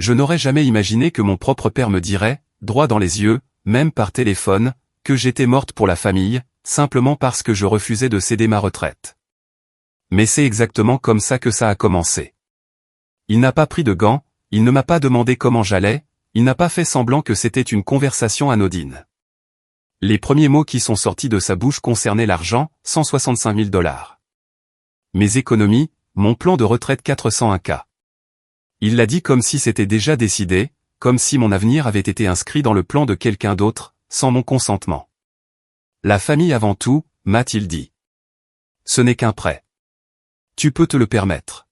Je n'aurais jamais imaginé que mon propre père me dirait, droit dans les yeux, même par téléphone, que j'étais morte pour la famille, simplement parce que je refusais de céder ma retraite. Mais c'est exactement comme ça que ça a commencé. Il n'a pas pris de gants, il ne m'a pas demandé comment j'allais, il n'a pas fait semblant que c'était une conversation anodine. Les premiers mots qui sont sortis de sa bouche concernaient l'argent, 165 000 $. Mes économies, mon plan de retraite 401K. Il l'a dit comme si c'était déjà décidé, comme si mon avenir avait été inscrit dans le plan de quelqu'un d'autre, sans mon consentement. La famille avant tout, m'a-t-il dit. Ce n'est qu'un prêt. Tu peux te le permettre.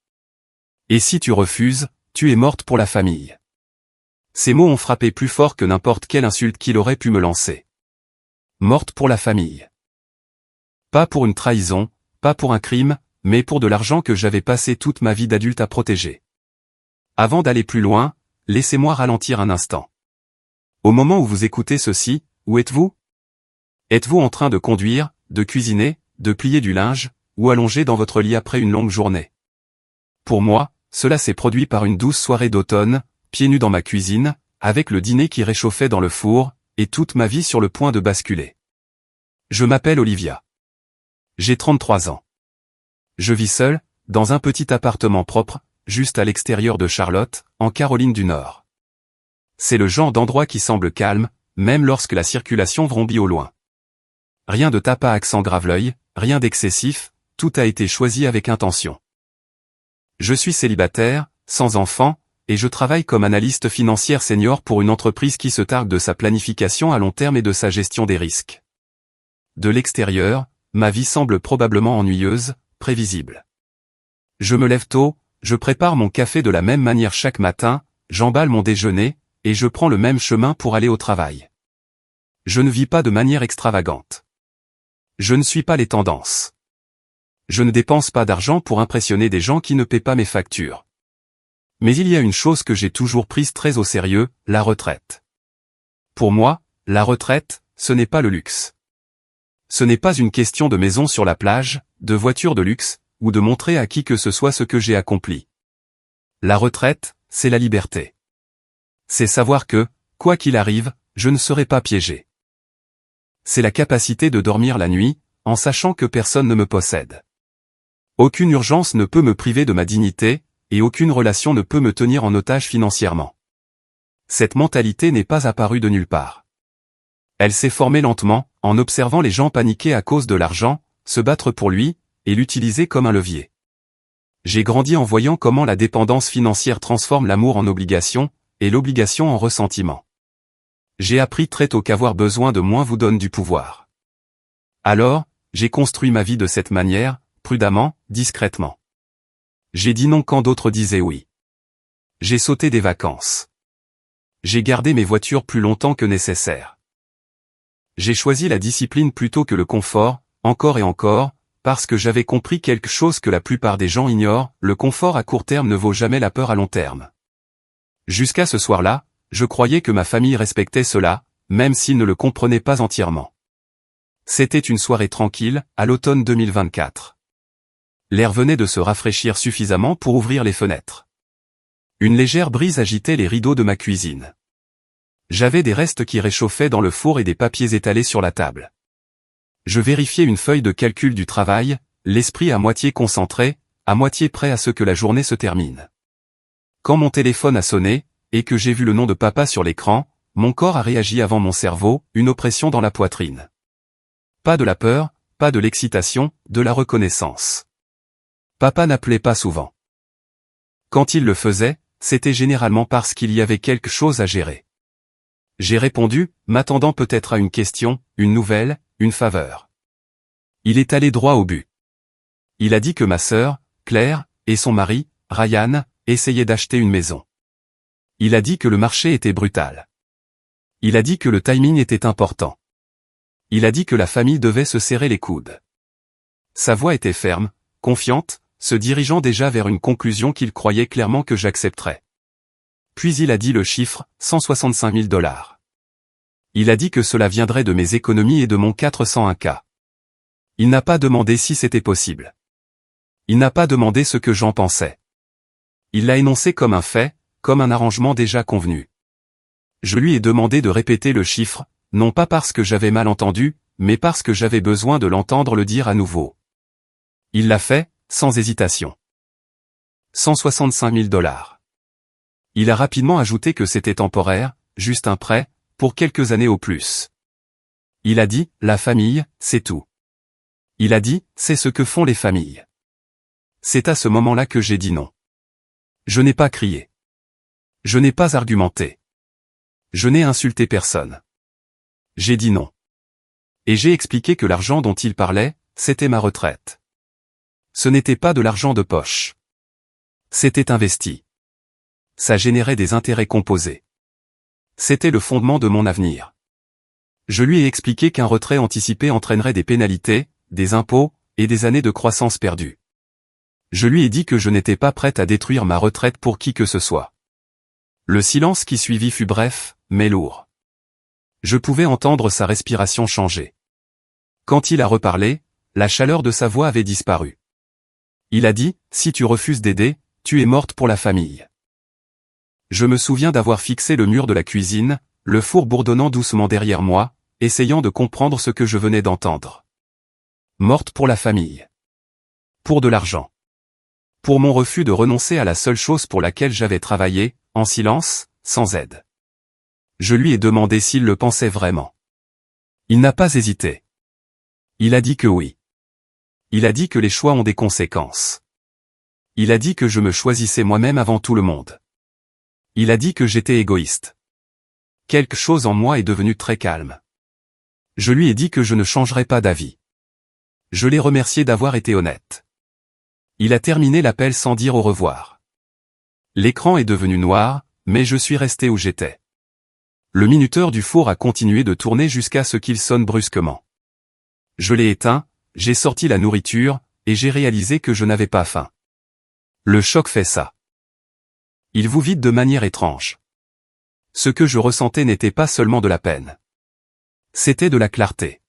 Et si tu refuses, tu es morte pour la famille. Ces mots ont frappé plus fort que n'importe quelle insulte qu'il aurait pu me lancer. Morte pour la famille. Pas pour une trahison, pas pour un crime, mais pour de l'argent que j'avais passé toute ma vie d'adulte à protéger. Avant d'aller plus loin, laissez-moi ralentir un instant. Au moment où vous écoutez ceci, où êtes-vous? Êtes-vous en train de conduire, de cuisiner, de plier du linge, ou allongé dans votre lit après une longue journée? Pour moi, cela s'est produit par une douce soirée d'automne, pieds nus dans ma cuisine, avec le dîner qui réchauffait dans le four, et toute ma vie sur le point de basculer. Je m'appelle Olivia. J'ai 33 ans. Je vis seul, dans un petit appartement propre, juste à l'extérieur de Charlotte, en Caroline du Nord. C'est le genre d'endroit qui semble calme, même lorsque la circulation vrombit au loin. Rien de tape à accent grave-l'œil, rien d'excessif, tout a été choisi avec intention. Je suis célibataire, sans enfant, et je travaille comme analyste financière senior pour une entreprise qui se targue de sa planification à long terme et de sa gestion des risques. De l'extérieur, ma vie semble probablement ennuyeuse, prévisible. Je me lève tôt, je prépare mon café de la même manière chaque matin, j'emballe mon déjeuner, et je prends le même chemin pour aller au travail. Je ne vis pas de manière extravagante. Je ne suis pas les tendances. Je ne dépense pas d'argent pour impressionner des gens qui ne paient pas mes factures. Mais il y a une chose que j'ai toujours prise très au sérieux, la retraite. Pour moi, la retraite, ce n'est pas le luxe. Ce n'est pas une question de maison sur la plage, de voiture de luxe, ou de montrer à qui que ce soit ce que j'ai accompli. La retraite, c'est la liberté. C'est savoir que, quoi qu'il arrive, je ne serai pas piégé. C'est la capacité de dormir la nuit, en sachant que personne ne me possède. Aucune urgence ne peut me priver de ma dignité, et aucune relation ne peut me tenir en otage financièrement. Cette mentalité n'est pas apparue de nulle part. Elle s'est formée lentement, en observant les gens paniquer à cause de l'argent, se battre pour lui, et l'utiliser comme un levier. J'ai grandi en voyant comment la dépendance financière transforme l'amour en obligation, et l'obligation en ressentiment. J'ai appris très tôt qu'avoir besoin de moins vous donne du pouvoir. Alors, j'ai construit ma vie de cette manière, prudemment, discrètement. J'ai dit non quand d'autres disaient oui. J'ai sauté des vacances. J'ai gardé mes voitures plus longtemps que nécessaire. J'ai choisi la discipline plutôt que le confort, encore et encore, parce que j'avais compris quelque chose que la plupart des gens ignorent, le confort à court terme ne vaut jamais la peur à long terme. Jusqu'à ce soir-là, je croyais que ma famille respectait cela, même s'ils ne le comprenaient pas entièrement. C'était une soirée tranquille, à l'automne 2024. L'air venait de se rafraîchir suffisamment pour ouvrir les fenêtres. Une légère brise agitait les rideaux de ma cuisine. J'avais des restes qui réchauffaient dans le four et des papiers étalés sur la table. Je vérifiais une feuille de calcul du travail, l'esprit à moitié concentré, à moitié prêt à ce que la journée se termine. Quand mon téléphone a sonné, et que j'ai vu le nom de papa sur l'écran, mon corps a réagi avant mon cerveau, une oppression dans la poitrine. Pas de la peur, pas de l'excitation, de la reconnaissance. Papa n'appelait pas souvent. Quand il le faisait, c'était généralement parce qu'il y avait quelque chose à gérer. J'ai répondu, m'attendant peut-être à une question, une nouvelle, une faveur. Il est allé droit au but. Il a dit que ma sœur, Claire, et son mari, Ryan, essayaient d'acheter une maison. Il a dit que le marché était brutal. Il a dit que le timing était important. Il a dit que la famille devait se serrer les coudes. Sa voix était ferme, confiante, se dirigeant déjà vers une conclusion qu'il croyait clairement que j'accepterais. Puis il a dit le chiffre, 165 000 $. Il a dit que cela viendrait de mes économies et de mon 401K. Il n'a pas demandé si c'était possible. Il n'a pas demandé ce que j'en pensais. Il l'a énoncé comme un fait, comme un arrangement déjà convenu. Je lui ai demandé de répéter le chiffre, non pas parce que j'avais mal entendu, mais parce que j'avais besoin de l'entendre le dire à nouveau. Il l'a fait, sans hésitation. 165 000 $. Il a rapidement ajouté que c'était temporaire, juste un prêt, pour quelques années au plus. Il a dit, la famille, c'est tout. Il a dit, c'est ce que font les familles. C'est à ce moment-là que j'ai dit non. Je n'ai pas crié. Je n'ai pas argumenté. Je n'ai insulté personne. J'ai dit non. Et j'ai expliqué que l'argent dont il parlait, c'était ma retraite. Ce n'était pas de l'argent de poche. C'était investi. Ça générait des intérêts composés. C'était le fondement de mon avenir. Je lui ai expliqué qu'un retrait anticipé entraînerait des pénalités, des impôts, et des années de croissance perdues. Je lui ai dit que je n'étais pas prête à détruire ma retraite pour qui que ce soit. Le silence qui suivit fut bref, mais lourd. Je pouvais entendre sa respiration changer. Quand il a reparlé, la chaleur de sa voix avait disparu. Il a dit, si tu refuses d'aider, tu es morte pour la famille. Je me souviens d'avoir fixé le mur de la cuisine, le four bourdonnant doucement derrière moi, essayant de comprendre ce que je venais d'entendre. Morte pour la famille. Pour de l'argent. Pour mon refus de renoncer à la seule chose pour laquelle j'avais travaillé, en silence, sans aide. Je lui ai demandé s'il le pensait vraiment. Il n'a pas hésité. Il a dit que oui. Il a dit que les choix ont des conséquences. Il a dit que je me choisissais moi-même avant tout le monde. Il a dit que j'étais égoïste. Quelque chose en moi est devenu très calme. Je lui ai dit que je ne changerais pas d'avis. Je l'ai remercié d'avoir été honnête. Il a terminé l'appel sans dire au revoir. L'écran est devenu noir, mais je suis resté où j'étais. Le minuteur du four a continué de tourner jusqu'à ce qu'il sonne brusquement. Je l'ai éteint, j'ai sorti la nourriture, et j'ai réalisé que je n'avais pas faim. Le choc fait ça. Il vous vide de manière étrange. Ce que je ressentais n'était pas seulement de la peine. C'était de la clarté.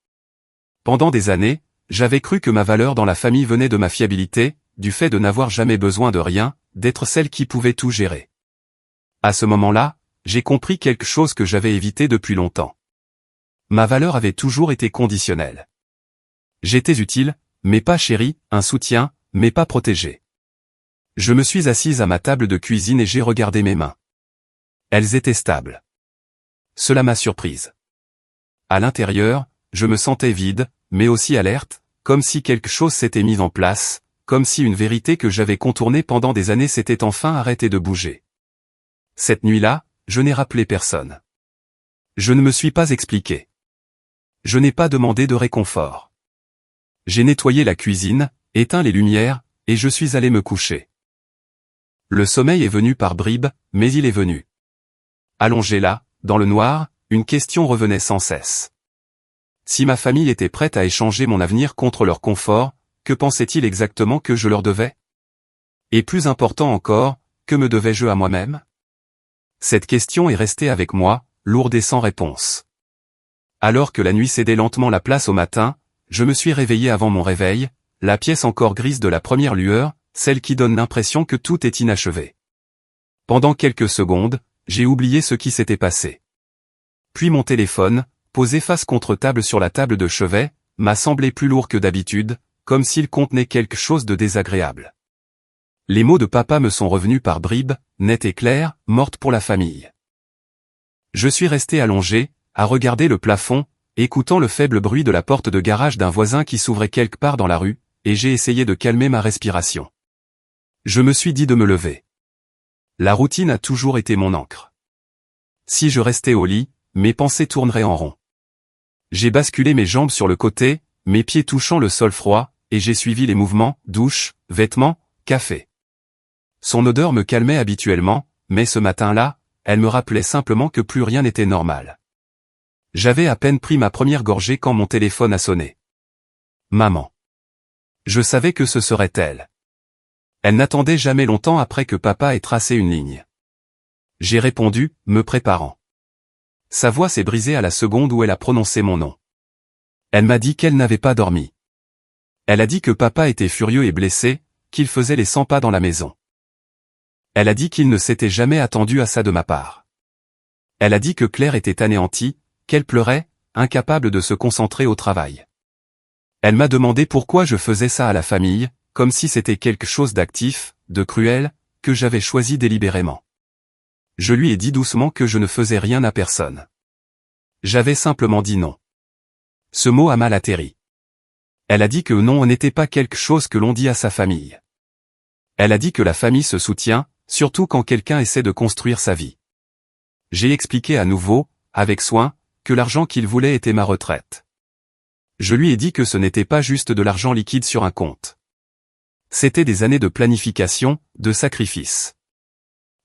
Pendant des années, j'avais cru que ma valeur dans la famille venait de ma fiabilité, du fait de n'avoir jamais besoin de rien, d'être celle qui pouvait tout gérer. À ce moment-là, j'ai compris quelque chose que j'avais évité depuis longtemps. Ma valeur avait toujours été conditionnelle. J'étais utile, mais pas chéri, un soutien, mais pas protégé. Je me suis assise à ma table de cuisine et j'ai regardé mes mains. Elles étaient stables. Cela m'a surprise. À l'intérieur, je me sentais vide, mais aussi alerte, comme si quelque chose s'était mis en place, comme si une vérité que j'avais contournée pendant des années s'était enfin arrêtée de bouger. Cette nuit-là, je n'ai rappelé personne. Je ne me suis pas expliqué. Je n'ai pas demandé de réconfort. J'ai nettoyé la cuisine, éteint les lumières, et je suis allé me coucher. Le sommeil est venu par bribes, mais il est venu. Allongé là, dans le noir, une question revenait sans cesse. Si ma famille était prête à échanger mon avenir contre leur confort, que pensait-il exactement que je leur devais? Et plus important encore, que me devais-je à moi-même? Cette question est restée avec moi, lourde et sans réponse. Alors que la nuit cédait lentement la place au matin, je me suis réveillé avant mon réveil, la pièce encore grise de la première lueur, celle qui donne l'impression que tout est inachevé. Pendant quelques secondes, j'ai oublié ce qui s'était passé. Puis mon téléphone, posé face contre table sur la table de chevet, m'a semblé plus lourd que d'habitude, comme s'il contenait quelque chose de désagréable. Les mots de papa me sont revenus par bribes, nets et clairs, morte pour la famille. Je suis resté allongé, à regarder le plafond, écoutant le faible bruit de la porte de garage d'un voisin qui s'ouvrait quelque part dans la rue, et j'ai essayé de calmer ma respiration. Je me suis dit de me lever. La routine a toujours été mon encre. Si je restais au lit, mes pensées tourneraient en rond. J'ai basculé mes jambes sur le côté, mes pieds touchant le sol froid, et j'ai suivi les mouvements, douche, vêtements, café. Son odeur me calmait habituellement, mais ce matin-là, elle me rappelait simplement que plus rien n'était normal. J'avais à peine pris ma première gorgée quand mon téléphone a sonné. Maman. Je savais que ce serait elle. Elle n'attendait jamais longtemps après que papa ait tracé une ligne. J'ai répondu, me préparant. Sa voix s'est brisée à la seconde où elle a prononcé mon nom. Elle m'a dit qu'elle n'avait pas dormi. Elle a dit que papa était furieux et blessé, qu'il faisait les 100 pas dans la maison. Elle a dit qu'il ne s'était jamais attendu à ça de ma part. Elle a dit que Claire était anéantie, qu'elle pleurait, incapable de se concentrer au travail. Elle m'a demandé pourquoi je faisais ça à la famille, comme si c'était quelque chose d'actif, de cruel, que j'avais choisi délibérément. Je lui ai dit doucement que je ne faisais rien à personne. J'avais simplement dit non. Ce mot a mal atterri. Elle a dit que non n'était pas quelque chose que l'on dit à sa famille. Elle a dit que la famille se soutient, surtout quand quelqu'un essaie de construire sa vie. J'ai expliqué à nouveau, avec soin, que l'argent qu'il voulait était ma retraite. Je lui ai dit que ce n'était pas juste de l'argent liquide sur un compte. C'était des années de planification, de sacrifice.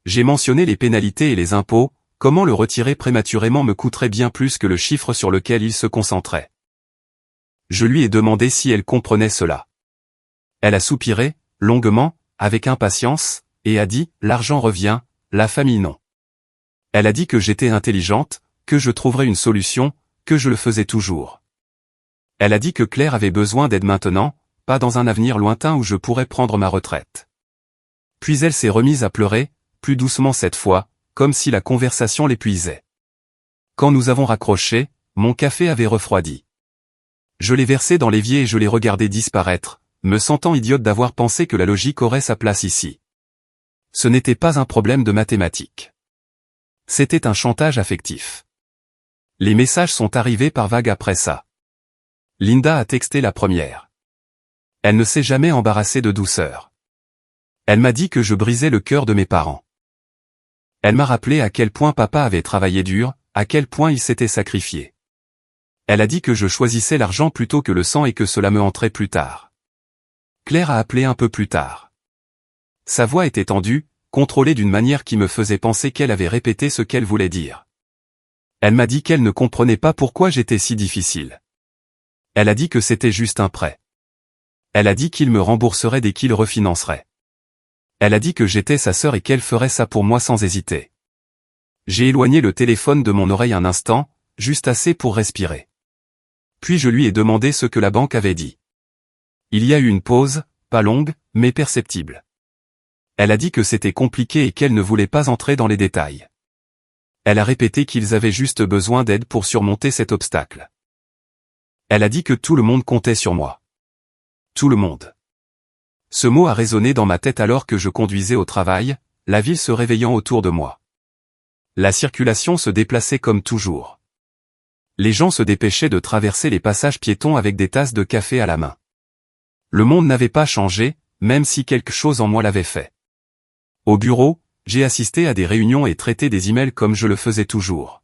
J'ai mentionné les pénalités et les impôts, comment le retirer prématurément me coûterait bien plus que le chiffre sur lequel il se concentrait. Je lui ai demandé si elle comprenait cela. Elle a soupiré, longuement, avec impatience, et a dit « L'argent revient, la famille non ». Elle a dit que j'étais intelligente, que je trouverais une solution, que je le faisais toujours. Elle a dit que Claire avait besoin d'aide maintenant, pas dans un avenir lointain où je pourrais prendre ma retraite. Puis elle s'est remise à pleurer, plus doucement cette fois, comme si la conversation l'épuisait. Quand nous avons raccroché, mon café avait refroidi. Je l'ai versé dans l'évier et je l'ai regardé disparaître, me sentant idiote d'avoir pensé que la logique aurait sa place ici. Ce n'était pas un problème de mathématiques. C'était un chantage affectif. Les messages sont arrivés par vagues après ça. Linda a texté la première. Elle ne s'est jamais embarrassée de douceur. Elle m'a dit que je brisais le cœur de mes parents. Elle m'a rappelé à quel point papa avait travaillé dur, à quel point il s'était sacrifié. Elle a dit que je choisissais l'argent plutôt que le sang et que cela me hanterait plus tard. Claire a appelé un peu plus tard. Sa voix était tendue, contrôlée d'une manière qui me faisait penser qu'elle avait répété ce qu'elle voulait dire. Elle m'a dit qu'elle ne comprenait pas pourquoi j'étais si difficile. Elle a dit que c'était juste un prêt. Elle a dit qu'il me rembourserait dès qu'il refinancerait. Elle a dit que j'étais sa sœur et qu'elle ferait ça pour moi sans hésiter. J'ai éloigné le téléphone de mon oreille un instant, juste assez pour respirer. Puis je lui ai demandé ce que la banque avait dit. Il y a eu une pause, pas longue, mais perceptible. Elle a dit que c'était compliqué et qu'elle ne voulait pas entrer dans les détails. Elle a répété qu'ils avaient juste besoin d'aide pour surmonter cet obstacle. Elle a dit que tout le monde comptait sur moi. Tout le monde. Ce mot a résonné dans ma tête alors que je conduisais au travail, la ville se réveillant autour de moi. La circulation se déplaçait comme toujours. Les gens se dépêchaient de traverser les passages piétons avec des tasses de café à la main. Le monde n'avait pas changé, même si quelque chose en moi l'avait fait. Au bureau, j'ai assisté à des réunions et traité des emails comme je le faisais toujours.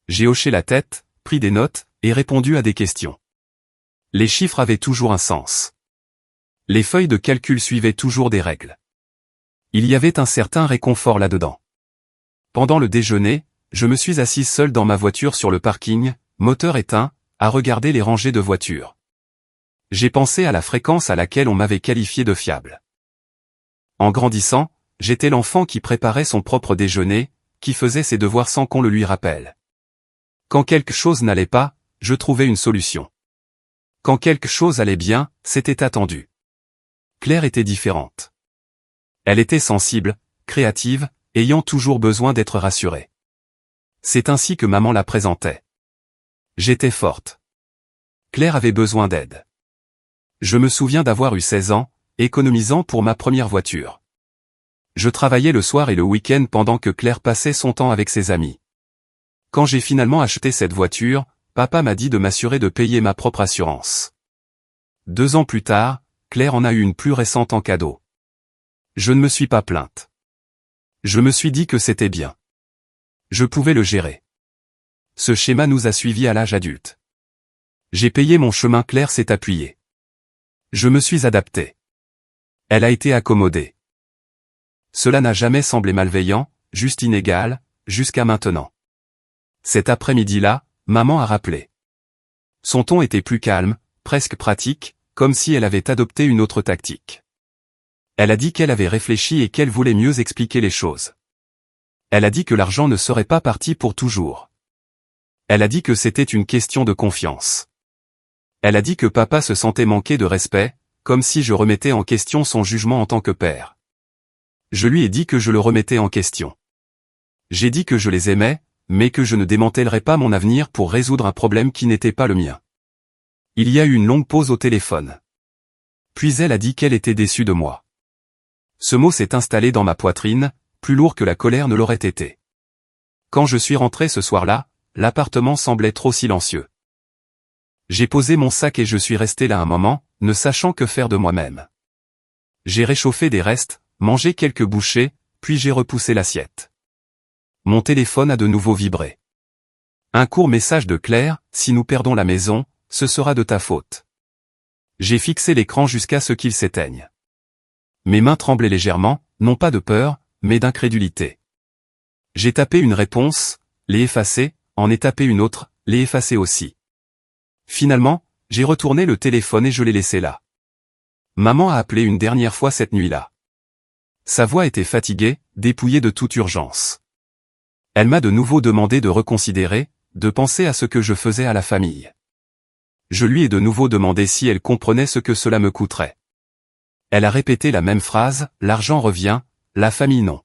J'ai hoché la tête, pris des notes, et répondu à des questions. Les chiffres avaient toujours un sens. Les feuilles de calcul suivaient toujours des règles. Il y avait un certain réconfort là-dedans. Pendant le déjeuner, je me suis assise seule dans ma voiture sur le parking, moteur éteint, à regarder les rangées de voitures. J'ai pensé à la fréquence à laquelle on m'avait qualifié de fiable. En grandissant, j'étais l'enfant qui préparait son propre déjeuner, qui faisait ses devoirs sans qu'on le lui rappelle. Quand quelque chose n'allait pas, je trouvais une solution. Quand quelque chose allait bien, c'était attendu. Claire était différente. Elle était sensible, créative, ayant toujours besoin d'être rassurée. C'est ainsi que maman la présentait. J'étais forte. Claire avait besoin d'aide. Je me souviens d'avoir eu 16 ans, économisant pour ma première voiture. Je travaillais le soir et le week-end pendant que Claire passait son temps avec ses amis. Quand j'ai finalement acheté cette voiture, papa m'a dit de m'assurer de payer ma propre assurance. 2 ans plus tard, Claire en a eu une plus récente en cadeau. Je ne me suis pas plainte. Je me suis dit que c'était bien. Je pouvais le gérer. Ce schéma nous a suivis à l'âge adulte. J'ai payé mon chemin, Claire s'est appuyée. Je me suis adapté. Elle a été accommodée. Cela n'a jamais semblé malveillant, juste inégal, jusqu'à maintenant. Cet après-midi-là, maman a rappelé. Son ton était plus calme, presque pratique, comme si elle avait adopté une autre tactique. Elle a dit qu'elle avait réfléchi et qu'elle voulait mieux expliquer les choses. Elle a dit que l'argent ne serait pas parti pour toujours. Elle a dit que c'était une question de confiance. Elle a dit que papa se sentait manquer de respect, comme si je remettais en question son jugement en tant que père. Je lui ai dit que je le remettais en question. J'ai dit que je les aimais, mais que je ne démantèlerais pas mon avenir pour résoudre un problème qui n'était pas le mien. Il y a eu une longue pause au téléphone. Puis elle a dit qu'elle était déçue de moi. Ce mot s'est installé dans ma poitrine, plus lourd que la colère ne l'aurait été. Quand je suis rentré ce soir-là, l'appartement semblait trop silencieux. J'ai posé mon sac et je suis resté là un moment, ne sachant que faire de moi-même. J'ai réchauffé des restes, mangé quelques bouchées, puis j'ai repoussé l'assiette. Mon téléphone a de nouveau vibré. Un court message de Claire, si nous perdons la maison, ce sera de ta faute. J'ai fixé l'écran jusqu'à ce qu'il s'éteigne. Mes mains tremblaient légèrement, non pas de peur, mais d'incrédulité. J'ai tapé une réponse, l'ai effacée, en ai tapé une autre, l'ai effacée aussi. Finalement, j'ai retourné le téléphone et je l'ai laissé là. Maman a appelé une dernière fois cette nuit-là. Sa voix était fatiguée, dépouillée de toute urgence. Elle m'a de nouveau demandé de reconsidérer, de penser à ce que je faisais à la famille. Je lui ai de nouveau demandé si elle comprenait ce que cela me coûterait. Elle a répété la même phrase, l'argent revient, la famille non.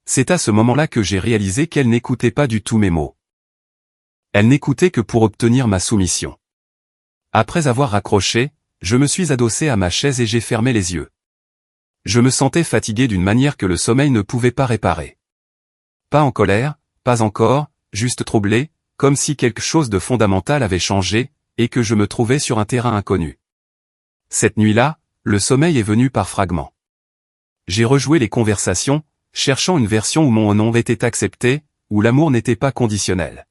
C'est à ce moment-là que j'ai réalisé qu'elle n'écoutait pas du tout mes mots. Elle n'écoutait que pour obtenir ma soumission. Après avoir raccroché, je me suis adossé à ma chaise et j'ai fermé les yeux. Je me sentais fatigué d'une manière que le sommeil ne pouvait pas réparer. Pas en colère, pas encore, juste troublé, comme si quelque chose de fondamental avait changé, et que je me trouvais sur un terrain inconnu. Cette nuit-là, le sommeil est venu par fragments. J'ai rejoué les conversations, cherchant une version où mon nom était accepté, où l'amour n'était pas conditionnel.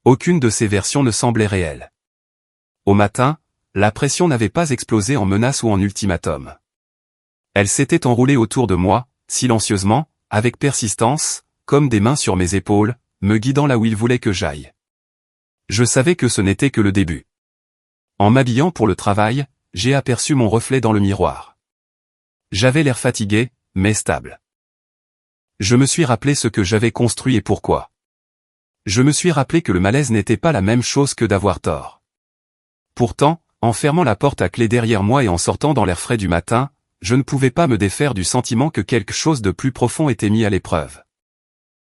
Aucune de ces versions ne semblait réelle. Au matin, la pression n'avait pas explosé en menace ou en ultimatum. Elle s'était enroulée autour de moi, silencieusement, avec persistance, comme des mains sur mes épaules, me guidant là où il voulait que j'aille. Je savais que ce n'était que le début. En m'habillant pour le travail, j'ai aperçu mon reflet dans le miroir. J'avais l'air fatigué, mais stable. Je me suis rappelé ce que j'avais construit et pourquoi. Je me suis rappelé que le malaise n'était pas la même chose que d'avoir tort. Pourtant, en fermant la porte à clé derrière moi et en sortant dans l'air frais du matin, je ne pouvais pas me défaire du sentiment que quelque chose de plus profond était mis à l'épreuve.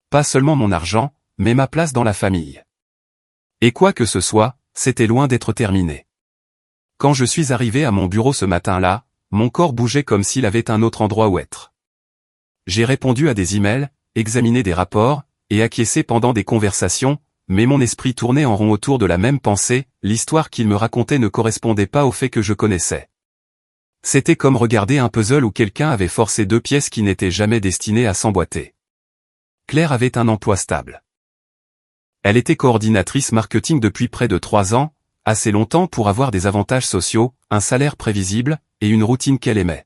Pas seulement mon argent, mais ma place dans la famille. Et quoi que ce soit, c'était loin d'être terminé. Quand je suis arrivé à mon bureau ce matin-là, mon corps bougeait comme s'il avait un autre endroit où être. J'ai répondu à des emails, examiné des rapports, et acquiescé pendant des conversations, mais mon esprit tournait en rond autour de la même pensée, l'histoire qu'il me racontait ne correspondait pas aux faits que je connaissais. C'était comme regarder un puzzle où quelqu'un avait forcé deux pièces qui n'étaient jamais destinées à s'emboîter. Claire avait un emploi stable. Elle était coordinatrice marketing depuis près de 3 ans, assez longtemps pour avoir des avantages sociaux, un salaire prévisible, et une routine qu'elle aimait.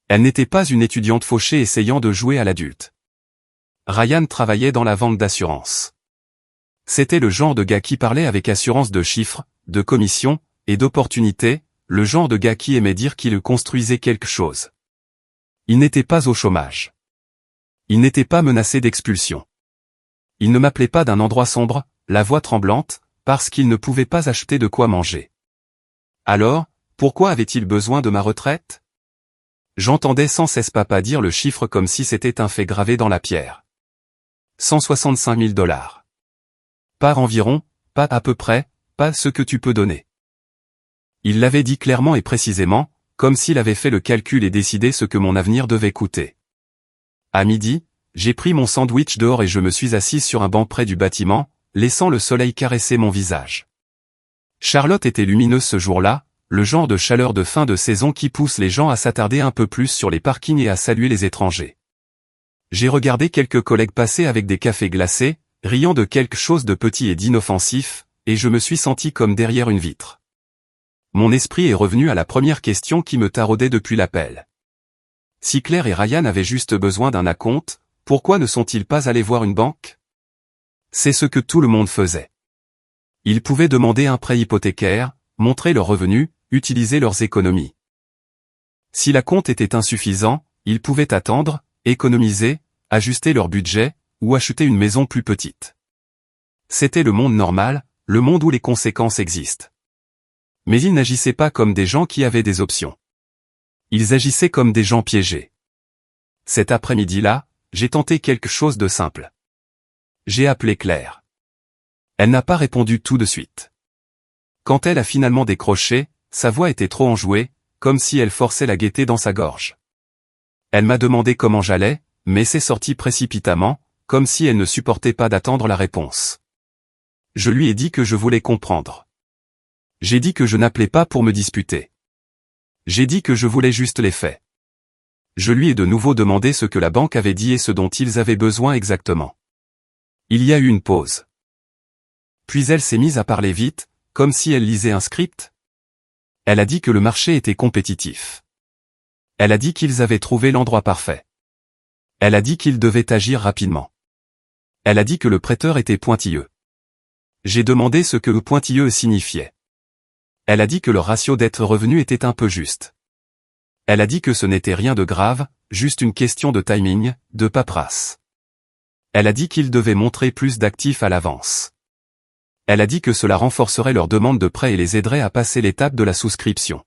Elle n'était pas une étudiante fauchée essayant de jouer à l'adulte. Ryan travaillait dans la vente d'assurance. C'était le genre de gars qui parlait avec assurance de chiffres, de commissions, et d'opportunités, le genre de gars qui aimait dire qu'il construisait quelque chose. Il n'était pas au chômage. Il n'était pas menacé d'expulsion. Il ne m'appelait pas d'un endroit sombre, la voix tremblante, parce qu'il ne pouvait pas acheter de quoi manger. Alors, pourquoi avait-il besoin de ma retraite? J'entendais sans cesse papa dire le chiffre comme si c'était un fait gravé dans la pierre. 165 000 $. Pas environ, pas à peu près, pas ce que tu peux donner. Il l'avait dit clairement et précisément, comme s'il avait fait le calcul et décidé ce que mon avenir devait coûter. À midi, j'ai pris mon sandwich dehors et je me suis assise sur un banc près du bâtiment, laissant le soleil caresser mon visage. Charlotte était lumineuse ce jour-là, le genre de chaleur de fin de saison qui pousse les gens à s'attarder un peu plus sur les parkings et à saluer les étrangers. J'ai regardé quelques collègues passer avec des cafés glacés, riant de quelque chose de petit et d'inoffensif, et je me suis senti comme derrière une vitre. Mon esprit est revenu à la première question qui me taraudait depuis l'appel. Si Claire et Ryan avaient juste besoin d'un acompte, pourquoi ne sont-ils pas allés voir une banque? C'est ce que tout le monde faisait. Ils pouvaient demander un prêt hypothécaire, montrer leurs revenus, utiliser leurs économies. Si l'acompte était insuffisant, ils pouvaient attendre, économiser, ajuster leur budget, ou acheter une maison plus petite. C'était le monde normal, le monde où les conséquences existent. Mais ils n'agissaient pas comme des gens qui avaient des options. Ils agissaient comme des gens piégés. Cet après-midi-là, j'ai tenté quelque chose de simple. J'ai appelé Claire. Elle n'a pas répondu tout de suite. Quand elle a finalement décroché, sa voix était trop enjouée, comme si elle forçait la gaieté dans sa gorge. Elle m'a demandé comment j'allais, mais c'est sorti précipitamment, comme si elle ne supportait pas d'attendre la réponse. Je lui ai dit que je voulais comprendre. J'ai dit que je n'appelais pas pour me disputer. J'ai dit que je voulais juste les faits. Je lui ai de nouveau demandé ce que la banque avait dit et ce dont ils avaient besoin exactement. Il y a eu une pause. Puis elle s'est mise à parler vite, comme si elle lisait un script. Elle a dit que le marché était compétitif. Elle a dit qu'ils avaient trouvé l'endroit parfait. Elle a dit qu'ils devaient agir rapidement. Elle a dit que le prêteur était pointilleux. J'ai demandé ce que pointilleux signifiait. Elle a dit que le ratio dette-revenu était un peu juste. Elle a dit que ce n'était rien de grave, juste une question de timing, de paperasse. Elle a dit qu'ils devaient montrer plus d'actifs à l'avance. Elle a dit que cela renforcerait leur demande de prêt et les aiderait à passer l'étape de la souscription.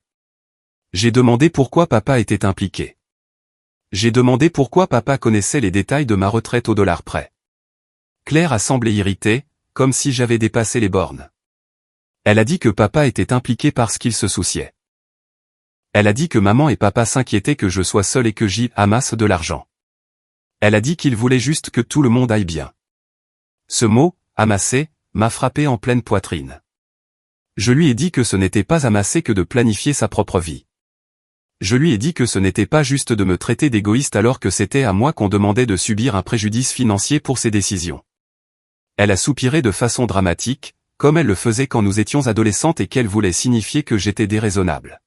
J'ai demandé pourquoi papa était impliqué. J'ai demandé pourquoi papa connaissait les détails de ma retraite au dollar près. Claire a semblé irritée, comme si j'avais dépassé les bornes. Elle a dit que papa était impliqué parce qu'il se souciait. Elle a dit que maman et papa s'inquiétaient que je sois seul et que j'y amasse de l'argent. Elle a dit qu'il voulait juste que tout le monde aille bien. Ce mot, amasser, m'a frappé en pleine poitrine. Je lui ai dit que ce n'était pas amasser que de planifier sa propre vie. Je lui ai dit que ce n'était pas juste de me traiter d'égoïste alors que c'était à moi qu'on demandait de subir un préjudice financier pour ses décisions. Elle a soupiré de façon dramatique, comme elle le faisait quand nous étions adolescentes et qu'elle voulait signifier que j'étais déraisonnable.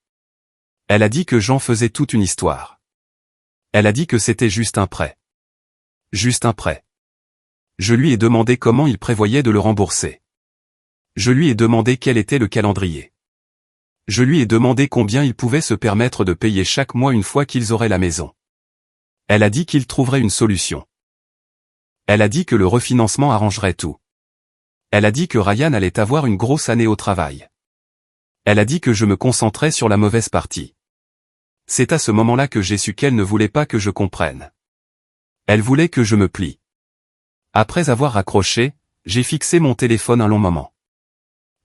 Elle a dit que j'en faisais toute une histoire. Elle a dit que c'était juste un prêt. Juste un prêt. Je lui ai demandé comment il prévoyait de le rembourser. Je lui ai demandé quel était le calendrier. Je lui ai demandé combien il pouvait se permettre de payer chaque mois une fois qu'ils auraient la maison. Elle a dit qu'il trouverait une solution. Elle a dit que le refinancement arrangerait tout. Elle a dit que Ryan allait avoir une grosse année au travail. Elle a dit que je me concentrais sur la mauvaise partie. C'est à ce moment-là que j'ai su qu'elle ne voulait pas que je comprenne. Elle voulait que je me plie. Après avoir raccroché, j'ai fixé mon téléphone un long moment.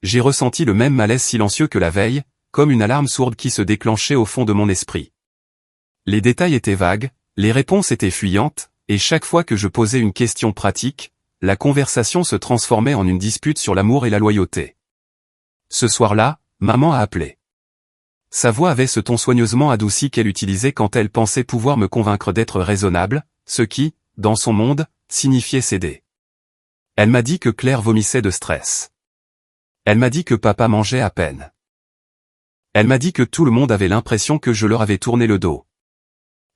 J'ai ressenti le même malaise silencieux que la veille, comme une alarme sourde qui se déclenchait au fond de mon esprit. Les détails étaient vagues, les réponses étaient fuyantes, et chaque fois que je posais une question pratique, la conversation se transformait en une dispute sur l'amour et la loyauté. Ce soir-là, maman a appelé. Sa voix avait ce ton soigneusement adouci qu'elle utilisait quand elle pensait pouvoir me convaincre d'être raisonnable, ce qui, dans son monde, signifiait céder. Elle m'a dit que Claire vomissait de stress. Elle m'a dit que papa mangeait à peine. Elle m'a dit que tout le monde avait l'impression que je leur avais tourné le dos.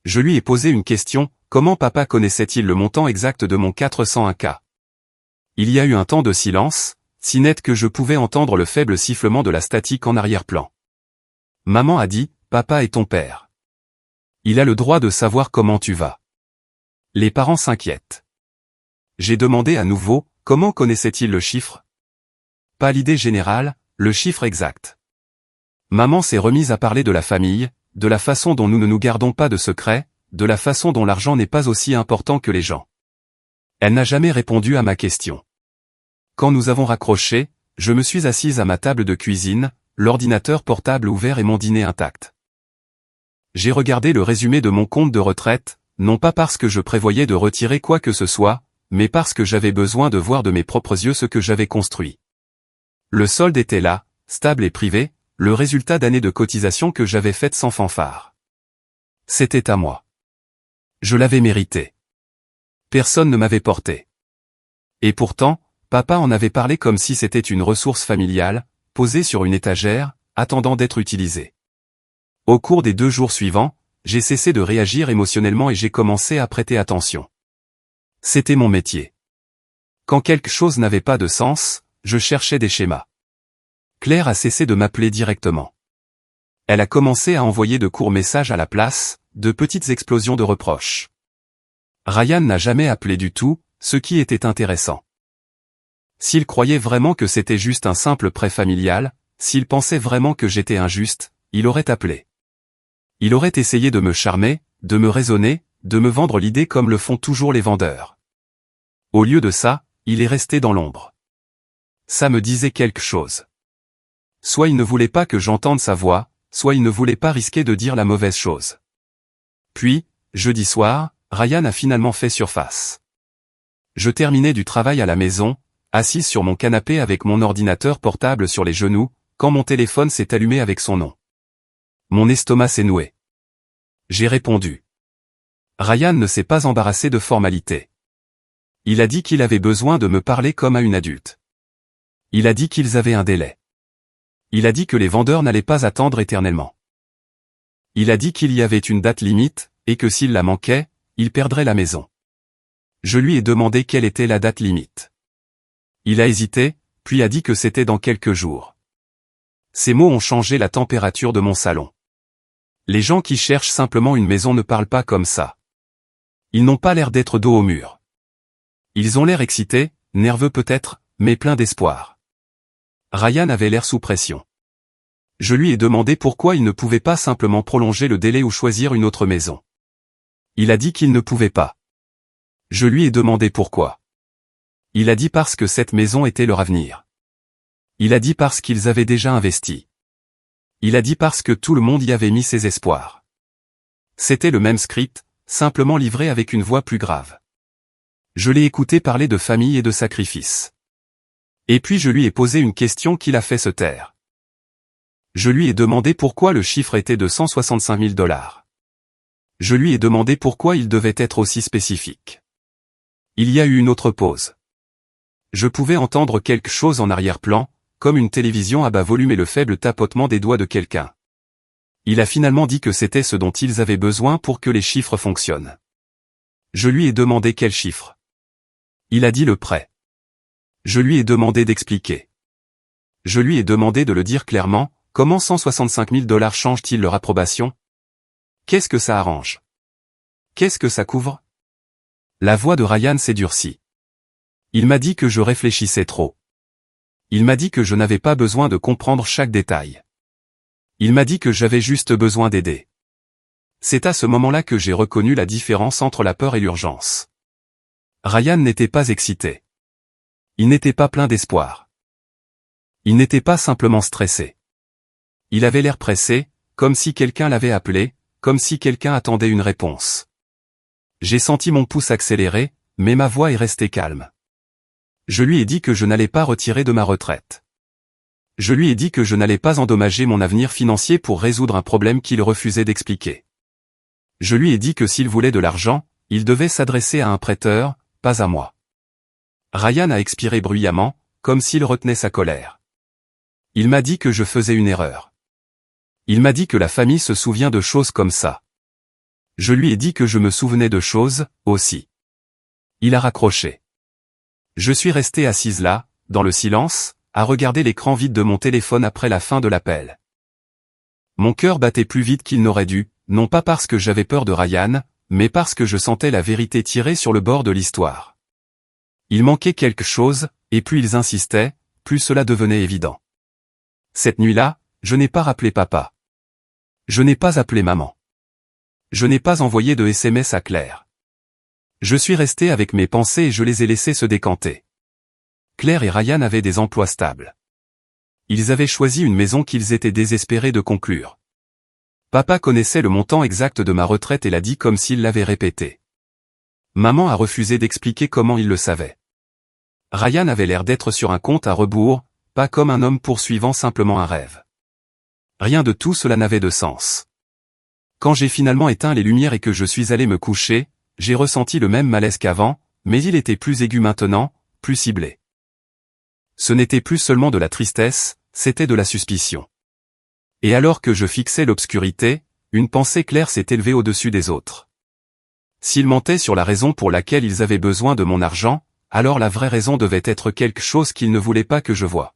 Je lui ai posé une question, comment papa connaissait-il le montant exact de mon 401K? Il y a eu un temps de silence, si net que je pouvais entendre le faible sifflement de la statique en arrière-plan. Maman a dit, papa est ton père. Il a le droit de savoir comment tu vas. Les parents s'inquiètent. J'ai demandé à nouveau, comment connaissait-il le chiffre? Pas l'idée générale, le chiffre exact. Maman s'est remise à parler de la famille, de la façon dont nous ne nous gardons pas de secrets, de la façon dont l'argent n'est pas aussi important que les gens. Elle n'a jamais répondu à ma question. Quand nous avons raccroché, je me suis assise à ma table de cuisine, l'ordinateur portable ouvert et mon dîner intact. J'ai regardé le résumé de mon compte de retraite, non pas parce que je prévoyais de retirer quoi que ce soit, mais parce que j'avais besoin de voir de mes propres yeux ce que j'avais construit. Le solde était là, stable et privé, le résultat d'années de cotisation que j'avais faites sans fanfare. C'était à moi. Je l'avais mérité. Personne ne m'avait porté. Et pourtant, papa en avait parlé comme si c'était une ressource familiale, posée sur une étagère, attendant d'être utilisée. Au cours des 2 jours suivants, j'ai cessé de réagir émotionnellement et j'ai commencé à prêter attention. C'était mon métier. Quand quelque chose n'avait pas de sens, je cherchais des schémas. Claire a cessé de m'appeler directement. Elle a commencé à envoyer de courts messages à la place, de petites explosions de reproches. Ryan n'a jamais appelé du tout, ce qui était intéressant. S'il croyait vraiment que c'était juste un simple prêt familial, s'il pensait vraiment que j'étais injuste, il aurait appelé. Il aurait essayé de me charmer, de me raisonner, de me vendre l'idée comme le font toujours les vendeurs. Au lieu de ça, il est resté dans l'ombre. Ça me disait quelque chose. Soit il ne voulait pas que j'entende sa voix, soit il ne voulait pas risquer de dire la mauvaise chose. Puis, jeudi soir, Ryan a finalement fait surface. Je terminais du travail à la maison, assise sur mon canapé avec mon ordinateur portable sur les genoux, quand mon téléphone s'est allumé avec son nom. Mon estomac s'est noué. J'ai répondu. Ryan ne s'est pas embarrassé de formalités. Il a dit qu'il avait besoin de me parler comme à une adulte. Il a dit qu'ils avaient un délai. Il a dit que les vendeurs n'allaient pas attendre éternellement. Il a dit qu'il y avait une date limite, et que s'il la manquait, il perdrait la maison. Je lui ai demandé quelle était la date limite. Il a hésité, puis a dit que c'était dans quelques jours. Ces mots ont changé la température de mon salon. Les gens qui cherchent simplement une maison ne parlent pas comme ça. Ils n'ont pas l'air d'être dos au mur. Ils ont l'air excités, nerveux peut-être, mais pleins d'espoir. Ryan avait l'air sous pression. Je lui ai demandé pourquoi il ne pouvait pas simplement prolonger le délai ou choisir une autre maison. Il a dit qu'il ne pouvait pas. Je lui ai demandé pourquoi. Il a dit parce que cette maison était leur avenir. Il a dit parce qu'ils avaient déjà investi. Il a dit parce que tout le monde y avait mis ses espoirs. C'était le même script, simplement livré avec une voix plus grave. Je l'ai écouté parler de famille et de sacrifice. Et puis je lui ai posé une question qui l'a fait se taire. Je lui ai demandé pourquoi le chiffre était de 165 000 $. Je lui ai demandé pourquoi il devait être aussi spécifique. Il y a eu une autre pause. Je pouvais entendre quelque chose en arrière-plan, comme une télévision à bas volume et le faible tapotement des doigts de quelqu'un. Il a finalement dit que c'était ce dont ils avaient besoin pour que les chiffres fonctionnent. Je lui ai demandé quel chiffre. Il a dit le prêt. Je lui ai demandé d'expliquer. Je lui ai demandé de le dire clairement, comment 165 000 $ changent-ils leur approbation? Qu'est-ce que ça arrange? Qu'est-ce que ça couvre? La voix de Ryan s'est durcie. Il m'a dit que je réfléchissais trop. Il m'a dit que je n'avais pas besoin de comprendre chaque détail. Il m'a dit que j'avais juste besoin d'aider. C'est à ce moment-là que j'ai reconnu la différence entre la peur et l'urgence. Ryan n'était pas excité. Il n'était pas plein d'espoir. Il n'était pas simplement stressé. Il avait l'air pressé, comme si quelqu'un l'avait appelé, comme si quelqu'un attendait une réponse. J'ai senti mon pouce accélérer, mais ma voix est restée calme. Je lui ai dit que je n'allais pas retirer de ma retraite. Je lui ai dit que je n'allais pas endommager mon avenir financier pour résoudre un problème qu'il refusait d'expliquer. Je lui ai dit que s'il voulait de l'argent, il devait s'adresser à un prêteur, pas à moi. Ryan a expiré bruyamment, comme s'il retenait sa colère. Il m'a dit que je faisais une erreur. Il m'a dit que la famille se souvient de choses comme ça. Je lui ai dit que je me souvenais de choses, aussi. Il a raccroché. Je suis resté assise là, dans le silence, à regarder l'écran vide de mon téléphone après la fin de l'appel. Mon cœur battait plus vite qu'il n'aurait dû, non pas parce que j'avais peur de Ryan, mais parce que je sentais la vérité tirer sur le bord de l'histoire. Il manquait quelque chose, et plus ils insistaient, plus cela devenait évident. Cette nuit-là, je n'ai pas rappelé papa. Je n'ai pas appelé maman. Je n'ai pas envoyé de SMS à Claire. Je suis resté avec mes pensées et je les ai laissés se décanter. Claire et Ryan avaient des emplois stables. Ils avaient choisi une maison qu'ils étaient désespérés de conclure. Papa connaissait le montant exact de ma retraite et l'a dit comme s'il l'avait répété. Maman a refusé d'expliquer comment il le savait. Ryan avait l'air d'être sur un compte à rebours, pas comme un homme poursuivant simplement un rêve. Rien de tout cela n'avait de sens. Quand j'ai finalement éteint les lumières et que je suis allé me coucher, j'ai ressenti le même malaise qu'avant, mais il était plus aigu maintenant, plus ciblé. Ce n'était plus seulement de la tristesse, c'était de la suspicion. Et alors que je fixais l'obscurité, une pensée claire s'est élevée au-dessus des autres. S'ils mentaient sur la raison pour laquelle ils avaient besoin de mon argent, alors la vraie raison devait être quelque chose qu'ils ne voulaient pas que je voie.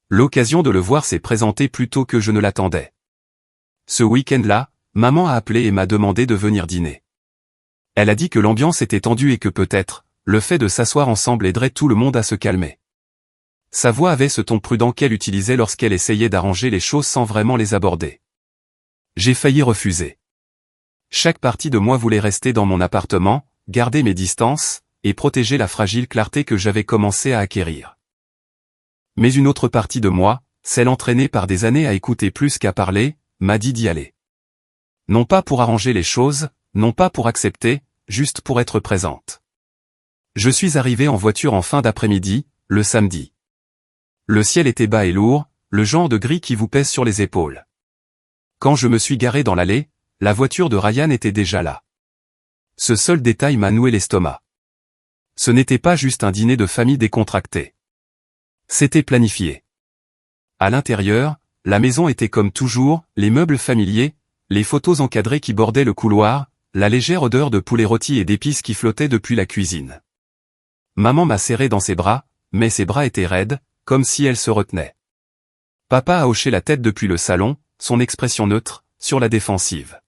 L'occasion de le voir s'est présentée plus tôt que je ne l'attendais. Ce week-end-là, maman a appelé et m'a demandé de venir dîner. Elle a dit que l'ambiance était tendue et que peut-être, le fait de s'asseoir ensemble aiderait tout le monde à se calmer. Sa voix avait ce ton prudent qu'elle utilisait lorsqu'elle essayait d'arranger les choses sans vraiment les aborder. J'ai failli refuser. Chaque partie de moi voulait rester dans mon appartement, garder mes distances, et protéger la fragile clarté que j'avais commencé à acquérir. Mais une autre partie de moi, celle entraînée par des années à écouter plus qu'à parler, m'a dit d'y aller. Non pas pour arranger les choses, non pas pour accepter, juste pour être présente. Je suis arrivé en voiture en fin d'après-midi, le samedi. Le ciel était bas et lourd, le genre de gris qui vous pèse sur les épaules. Quand je me suis garé dans l'allée, la voiture de Ryan était déjà là. Ce seul détail m'a noué l'estomac. Ce n'était pas juste un dîner de famille décontracté. C'était planifié. À l'intérieur, la maison était comme toujours, les meubles familiers, les photos encadrées qui bordaient le couloir, la légère odeur de poulet rôti et d'épices qui flottait depuis la cuisine. Maman m'a serré dans ses bras, mais ses bras étaient raides, comme si elle se retenait. Papa a hoché la tête depuis le salon, son expression neutre, sur la défensive.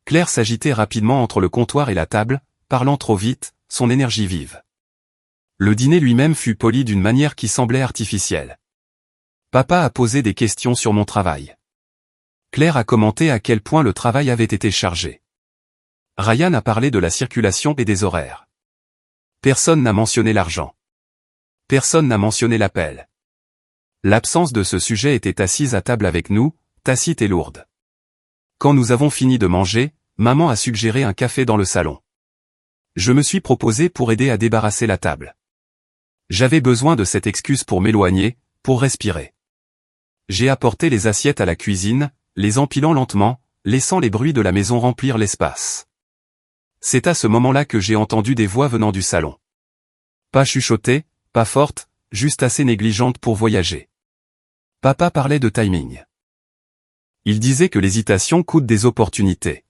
Claire s'agitait rapidement entre le comptoir et la table, parlant trop vite, son énergie vive. Le dîner lui-même fut poli d'une manière qui semblait artificielle. Papa a posé des questions sur mon travail. Claire a commenté à quel point le travail avait été chargé. Ryan a parlé de la circulation et des horaires. Personne n'a mentionné l'argent. Personne n'a mentionné l'appel. L'absence de ce sujet était assise à table avec nous, tacite et lourde. Quand nous avons fini de manger, maman a suggéré un café dans le salon. Je me suis proposé pour aider à débarrasser la table. J'avais besoin de cette excuse pour m'éloigner, pour respirer. J'ai apporté les assiettes à la cuisine, les empilant lentement, laissant les bruits de la maison remplir l'espace. C'est à ce moment-là que j'ai entendu des voix venant du salon. Pas chuchotées, pas fortes, juste assez négligentes pour voyager. Papa parlait de timing. Il disait que l'hésitation coûte des opportunités.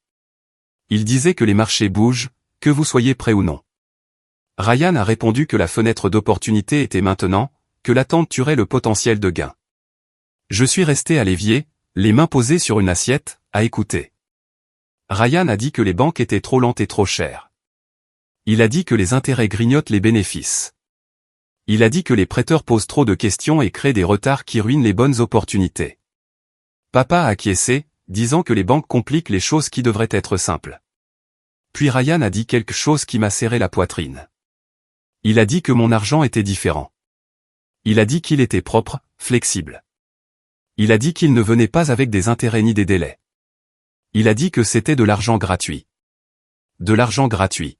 Il disait que les marchés bougent, que vous soyez prêt ou non. Ryan a répondu que la fenêtre d'opportunité était maintenant, que l'attente tuerait le potentiel de gain. Je suis resté à l'évier, les mains posées sur une assiette, à écouter. Ryan a dit que les banques étaient trop lentes et trop chères. Il a dit que les intérêts grignotent les bénéfices. Il a dit que les prêteurs posent trop de questions et créent des retards qui ruinent les bonnes opportunités. Papa a acquiescé, disant que les banques compliquent les choses qui devraient être simples. Puis Ryan a dit quelque chose qui m'a serré la poitrine. Il a dit que mon argent était différent. Il a dit qu'il était propre, flexible. Il a dit qu'il ne venait pas avec des intérêts ni des délais. Il a dit que c'était de l'argent gratuit. De l'argent gratuit.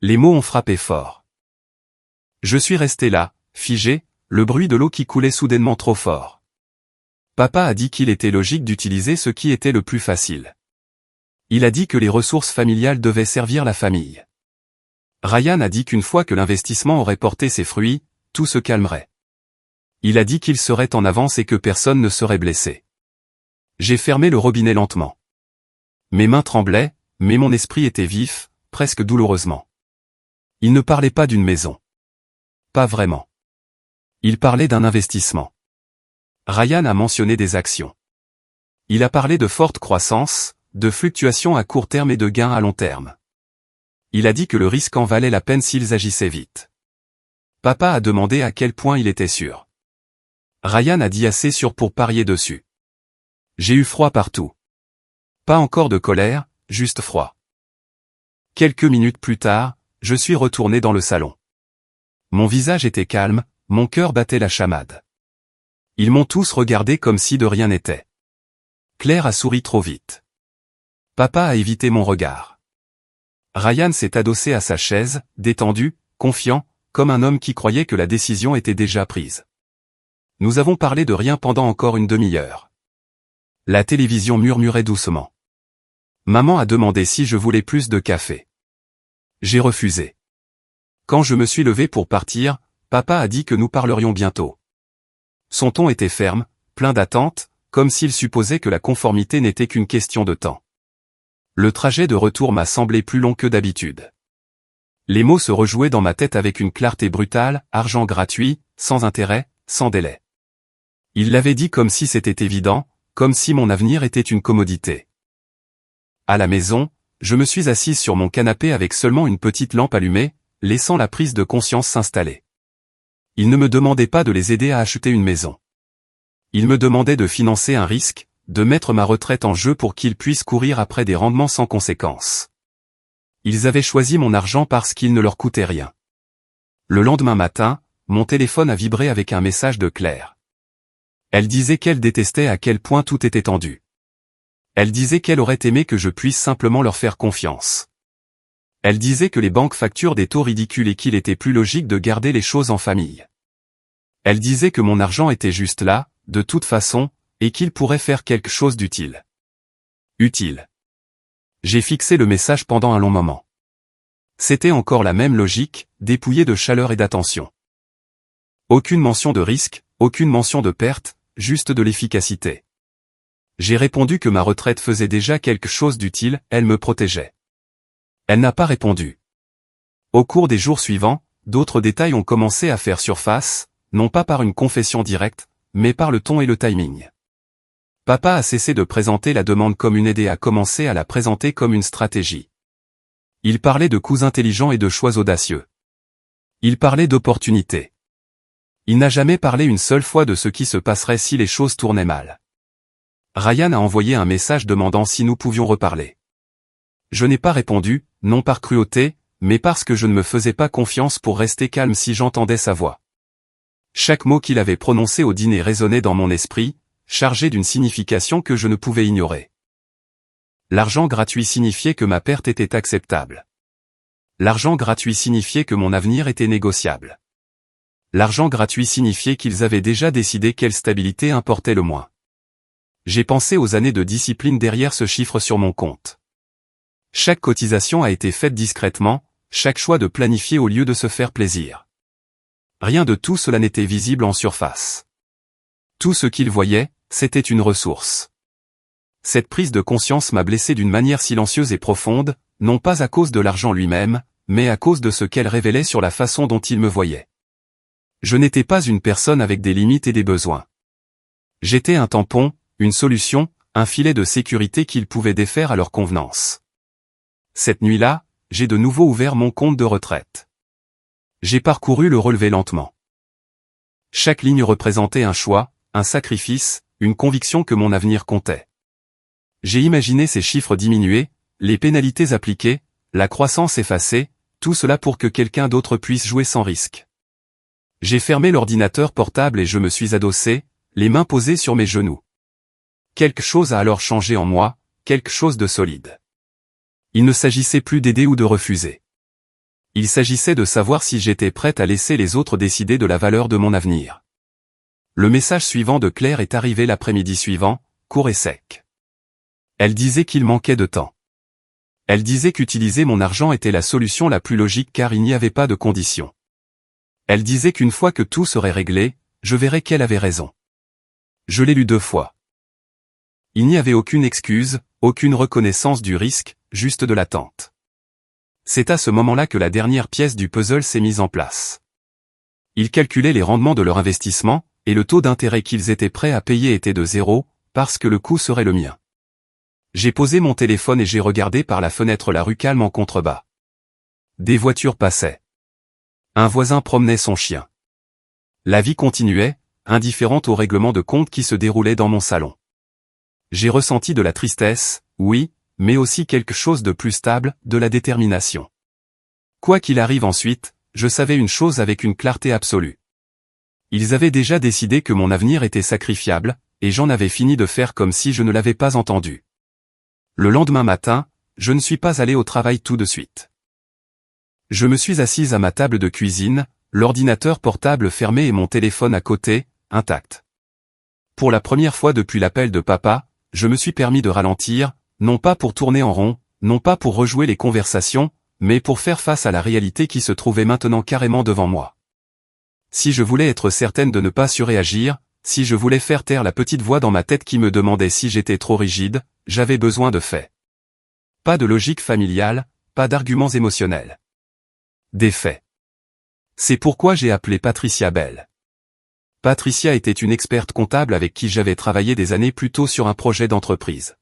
Les mots ont frappé fort. Je suis resté là, figé, le bruit de l'eau qui coulait soudainement trop fort. Papa a dit qu'il était logique d'utiliser ce qui était le plus facile. Il a dit que les ressources familiales devaient servir la famille. Ryan a dit qu'une fois que l'investissement aurait porté ses fruits, tout se calmerait. Il a dit qu'il serait en avance et que personne ne serait blessé. J'ai fermé le robinet lentement. Mes mains tremblaient, mais mon esprit était vif, presque douloureusement. Il ne parlait pas d'une maison. Pas vraiment. Il parlait d'un investissement. Ryan a mentionné des actions. Il a parlé de forte croissance, de fluctuations à court terme et de gains à long terme. Il a dit que le risque en valait la peine s'ils agissaient vite. Papa a demandé à quel point il était sûr. Ryan a dit assez sûr pour parier dessus. J'ai eu froid partout. Pas encore de colère, juste froid. Quelques minutes plus tard, je suis retourné dans le salon. Mon visage était calme, mon cœur battait la chamade. Ils m'ont tous regardé comme si de rien n'était. Claire a souri trop vite. Papa a évité mon regard. Ryan s'est adossé à sa chaise, détendu, confiant, comme un homme qui croyait que la décision était déjà prise. Nous avons parlé de rien pendant encore une demi-heure. La télévision murmurait doucement. Maman a demandé si je voulais plus de café. J'ai refusé. Quand je me suis levé pour partir, papa a dit que nous parlerions bientôt. Son ton était ferme, plein d'attente, comme s'il supposait que la conformité n'était qu'une question de temps. Le trajet de retour m'a semblé plus long que d'habitude. Les mots se rejouaient dans ma tête avec une clarté brutale, argent gratuit, sans intérêt, sans délai. Il l'avait dit comme si c'était évident, comme si mon avenir était une commodité. À la maison, je me suis assise sur mon canapé avec seulement une petite lampe allumée, laissant la prise de conscience s'installer. Il ne me demandait pas de les aider à acheter une maison. Il me demandait de financer un risque, de mettre ma retraite en jeu pour qu'ils puissent courir après des rendements sans conséquence. Ils avaient choisi mon argent parce qu'il ne leur coûtait rien. Le lendemain matin, mon téléphone a vibré avec un message de Claire. Elle disait qu'elle détestait à quel point tout était tendu. Elle disait qu'elle aurait aimé que je puisse simplement leur faire confiance. Elle disait que les banques facturent des taux ridicules et qu'il était plus logique de garder les choses en famille. Elle disait que mon argent était juste là, de toute façon, et qu'il pourrait faire quelque chose d'utile. Utile. J'ai fixé le message pendant un long moment. C'était encore la même logique, dépouillée de chaleur et d'attention. Aucune mention de risque, aucune mention de perte, juste de l'efficacité. J'ai répondu que ma retraite faisait déjà quelque chose d'utile, elle me protégeait. Elle n'a pas répondu. Au cours des jours suivants, d'autres détails ont commencé à faire surface, non pas par une confession directe, mais par le ton et le timing. Papa a cessé de présenter la demande comme une aide et a commencé à la présenter comme une stratégie. Il parlait de coups intelligents et de choix audacieux. Il parlait d'opportunités. Il n'a jamais parlé une seule fois de ce qui se passerait si les choses tournaient mal. Ryan a envoyé un message demandant si nous pouvions reparler. Je n'ai pas répondu, non par cruauté, mais parce que je ne me faisais pas confiance pour rester calme si j'entendais sa voix. Chaque mot qu'il avait prononcé au dîner résonnait dans mon esprit, chargé d'une signification que je ne pouvais ignorer. L'argent gratuit signifiait que ma perte était acceptable. L'argent gratuit signifiait que mon avenir était négociable. L'argent gratuit signifiait qu'ils avaient déjà décidé quelle stabilité importait le moins. J'ai pensé aux années de discipline derrière ce chiffre sur mon compte. Chaque cotisation a été faite discrètement, chaque choix de planifier au lieu de se faire plaisir. Rien de tout cela n'était visible en surface. Tout ce qu'il voyait, c'était une ressource. Cette prise de conscience m'a blessé d'une manière silencieuse et profonde, non pas à cause de l'argent lui-même, mais à cause de ce qu'elle révélait sur la façon dont il me voyait. Je n'étais pas une personne avec des limites et des besoins. J'étais un tampon, une solution, un filet de sécurité qu'ils pouvaient défaire à leur convenance. Cette nuit-là, j'ai de nouveau ouvert mon compte de retraite. J'ai parcouru le relevé lentement. Chaque ligne représentait un choix, un sacrifice, une conviction que mon avenir comptait. J'ai imaginé ces chiffres diminuer, les pénalités appliquées, la croissance effacée, tout cela pour que quelqu'un d'autre puisse jouer sans risque. J'ai fermé l'ordinateur portable et je me suis adossé, les mains posées sur mes genoux. Quelque chose a alors changé en moi, quelque chose de solide. Il ne s'agissait plus d'aider ou de refuser. Il s'agissait de savoir si j'étais prête à laisser les autres décider de la valeur de mon avenir. Le message suivant de Claire est arrivé l'après-midi suivant, court et sec. Elle disait qu'il manquait de temps. Elle disait qu'utiliser mon argent était la solution la plus logique car il n'y avait pas de conditions. Elle disait qu'une fois que tout serait réglé, je verrais qu'elle avait raison. Je l'ai lu 2 fois. Il n'y avait aucune excuse, aucune reconnaissance du risque, juste de l'attente. C'est à ce moment-là que la dernière pièce du puzzle s'est mise en place. Ils calculaient les rendements de leur investissement, et le taux d'intérêt qu'ils étaient prêts à payer était de 0, parce que le coût serait le mien. J'ai posé mon téléphone et j'ai regardé par la fenêtre la rue calme en contrebas. Des voitures passaient. Un voisin promenait son chien. La vie continuait, indifférente au règlement de compte qui se déroulait dans mon salon. J'ai ressenti de la tristesse, oui, mais aussi quelque chose de plus stable, de la détermination. Quoi qu'il arrive ensuite, je savais une chose avec une clarté absolue. Ils avaient déjà décidé que mon avenir était sacrifiable, et j'en avais fini de faire comme si je ne l'avais pas entendu. Le lendemain matin, je ne suis pas allé au travail tout de suite. Je me suis assise à ma table de cuisine, l'ordinateur portable fermé et mon téléphone à côté, intact. Pour la première fois depuis l'appel de papa, je me suis permis de ralentir, non pas pour tourner en rond, non pas pour rejouer les conversations, mais pour faire face à la réalité qui se trouvait maintenant carrément devant moi. Si je voulais être certaine de ne pas surréagir, si je voulais faire taire la petite voix dans ma tête qui me demandait si j'étais trop rigide, j'avais besoin de faits. Pas de logique familiale, pas d'arguments émotionnels. Des faits. C'est pourquoi j'ai appelé Patricia Bell. Patricia était une experte comptable avec qui j'avais travaillé des années plus tôt sur un projet d'entreprise.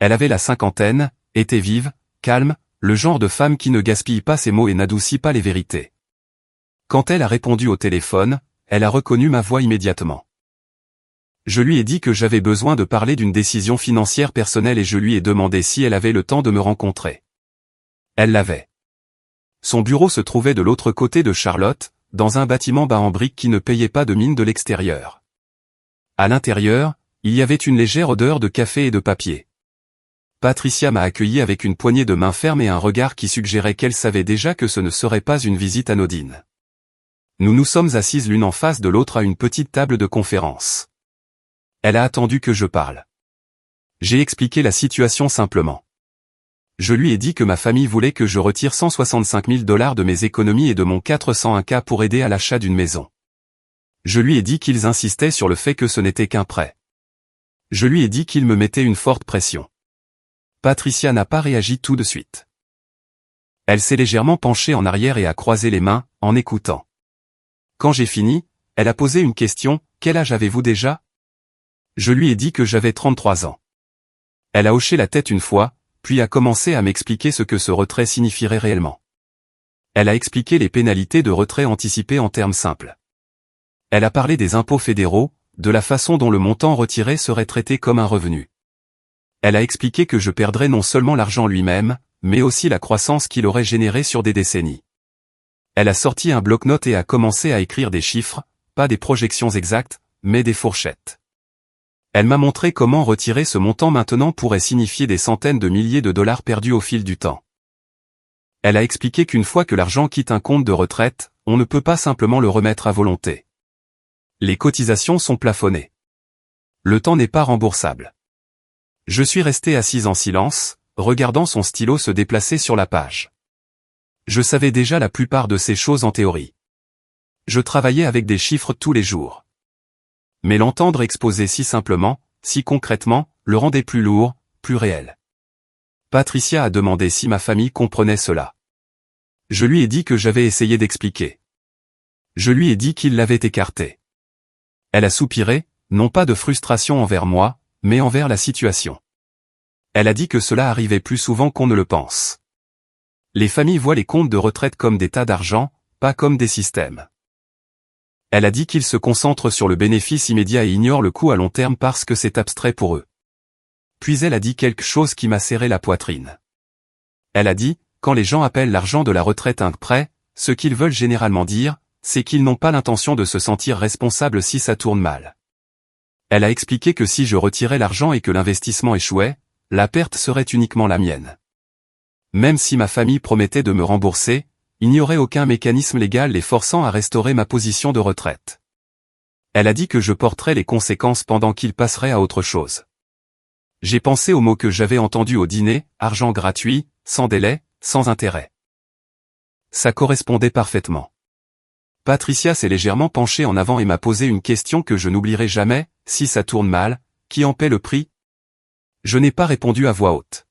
Elle avait la cinquantaine, était vive, calme, le genre de femme qui ne gaspille pas ses mots et n'adoucit pas les vérités. Quand elle a répondu au téléphone, elle a reconnu ma voix immédiatement. Je lui ai dit que j'avais besoin de parler d'une décision financière personnelle et je lui ai demandé si elle avait le temps de me rencontrer. Elle l'avait. Son bureau se trouvait de l'autre côté de Charlotte, dans un bâtiment bas en briques qui ne payait pas de mine de l'extérieur. À l'intérieur, il y avait une légère odeur de café et de papier. Patricia m'a accueilli avec une poignée de main ferme et un regard qui suggérait qu'elle savait déjà que ce ne serait pas une visite anodine. Nous nous sommes assises l'une en face de l'autre à une petite table de conférence. Elle a attendu que je parle. J'ai expliqué la situation simplement. Je lui ai dit que ma famille voulait que je retire 165 000 $ de mes économies et de mon 401K pour aider à l'achat d'une maison. Je lui ai dit qu'ils insistaient sur le fait que ce n'était qu'un prêt. Je lui ai dit qu'ils me mettaient une forte pression. Patricia n'a pas réagi tout de suite. Elle s'est légèrement penchée en arrière et a croisé les mains, en écoutant. Quand j'ai fini, elle a posé une question, « Quel âge avez-vous déjà ?» Je lui ai dit que j'avais 33 ans. Elle a hoché la tête une fois, puis a commencé à m'expliquer ce que ce retrait signifierait réellement. Elle a expliqué les pénalités de retrait anticipé en termes simples. Elle a parlé des impôts fédéraux, de la façon dont le montant retiré serait traité comme un revenu. Elle a expliqué que je perdrais non seulement l'argent lui-même, mais aussi la croissance qu'il aurait générée sur des décennies. Elle a sorti un bloc-notes et a commencé à écrire des chiffres, pas des projections exactes, mais des fourchettes. Elle m'a montré comment retirer ce montant maintenant pourrait signifier des centaines de milliers de dollars perdus au fil du temps. Elle a expliqué qu'une fois que l'argent quitte un compte de retraite, on ne peut pas simplement le remettre à volonté. Les cotisations sont plafonnées. Le temps n'est pas remboursable. Je suis resté assise en silence, regardant son stylo se déplacer sur la page. Je savais déjà la plupart de ces choses en théorie. Je travaillais avec des chiffres tous les jours. Mais l'entendre exposer si simplement, si concrètement, le rendait plus lourd, plus réel. Patricia a demandé si ma famille comprenait cela. Je lui ai dit que j'avais essayé d'expliquer. Je lui ai dit qu'il l'avait écarté. Elle a soupiré, non pas de frustration envers moi, mais envers la situation. Elle a dit que cela arrivait plus souvent qu'on ne le pense. Les familles voient les comptes de retraite comme des tas d'argent, pas comme des systèmes. Elle a dit qu'ils se concentrent sur le bénéfice immédiat et ignorent le coût à long terme parce que c'est abstrait pour eux. Puis elle a dit quelque chose qui m'a serré la poitrine. Elle a dit, quand les gens appellent l'argent de la retraite un prêt, ce qu'ils veulent généralement dire, c'est qu'ils n'ont pas l'intention de se sentir responsables si ça tourne mal. Elle a expliqué que si je retirais l'argent et que l'investissement échouait, la perte serait uniquement la mienne. Même si ma famille promettait de me rembourser, il n'y aurait aucun mécanisme légal les forçant à restaurer ma position de retraite. Elle a dit que je porterais les conséquences pendant qu'ils passeraient à autre chose. J'ai pensé aux mots que j'avais entendus au dîner, argent gratuit, sans délai, sans intérêt. Ça correspondait parfaitement. Patricia s'est légèrement penchée en avant et m'a posé une question que je n'oublierai jamais, si ça tourne mal, qui en paie le prix? Je n'ai pas répondu à voix haute.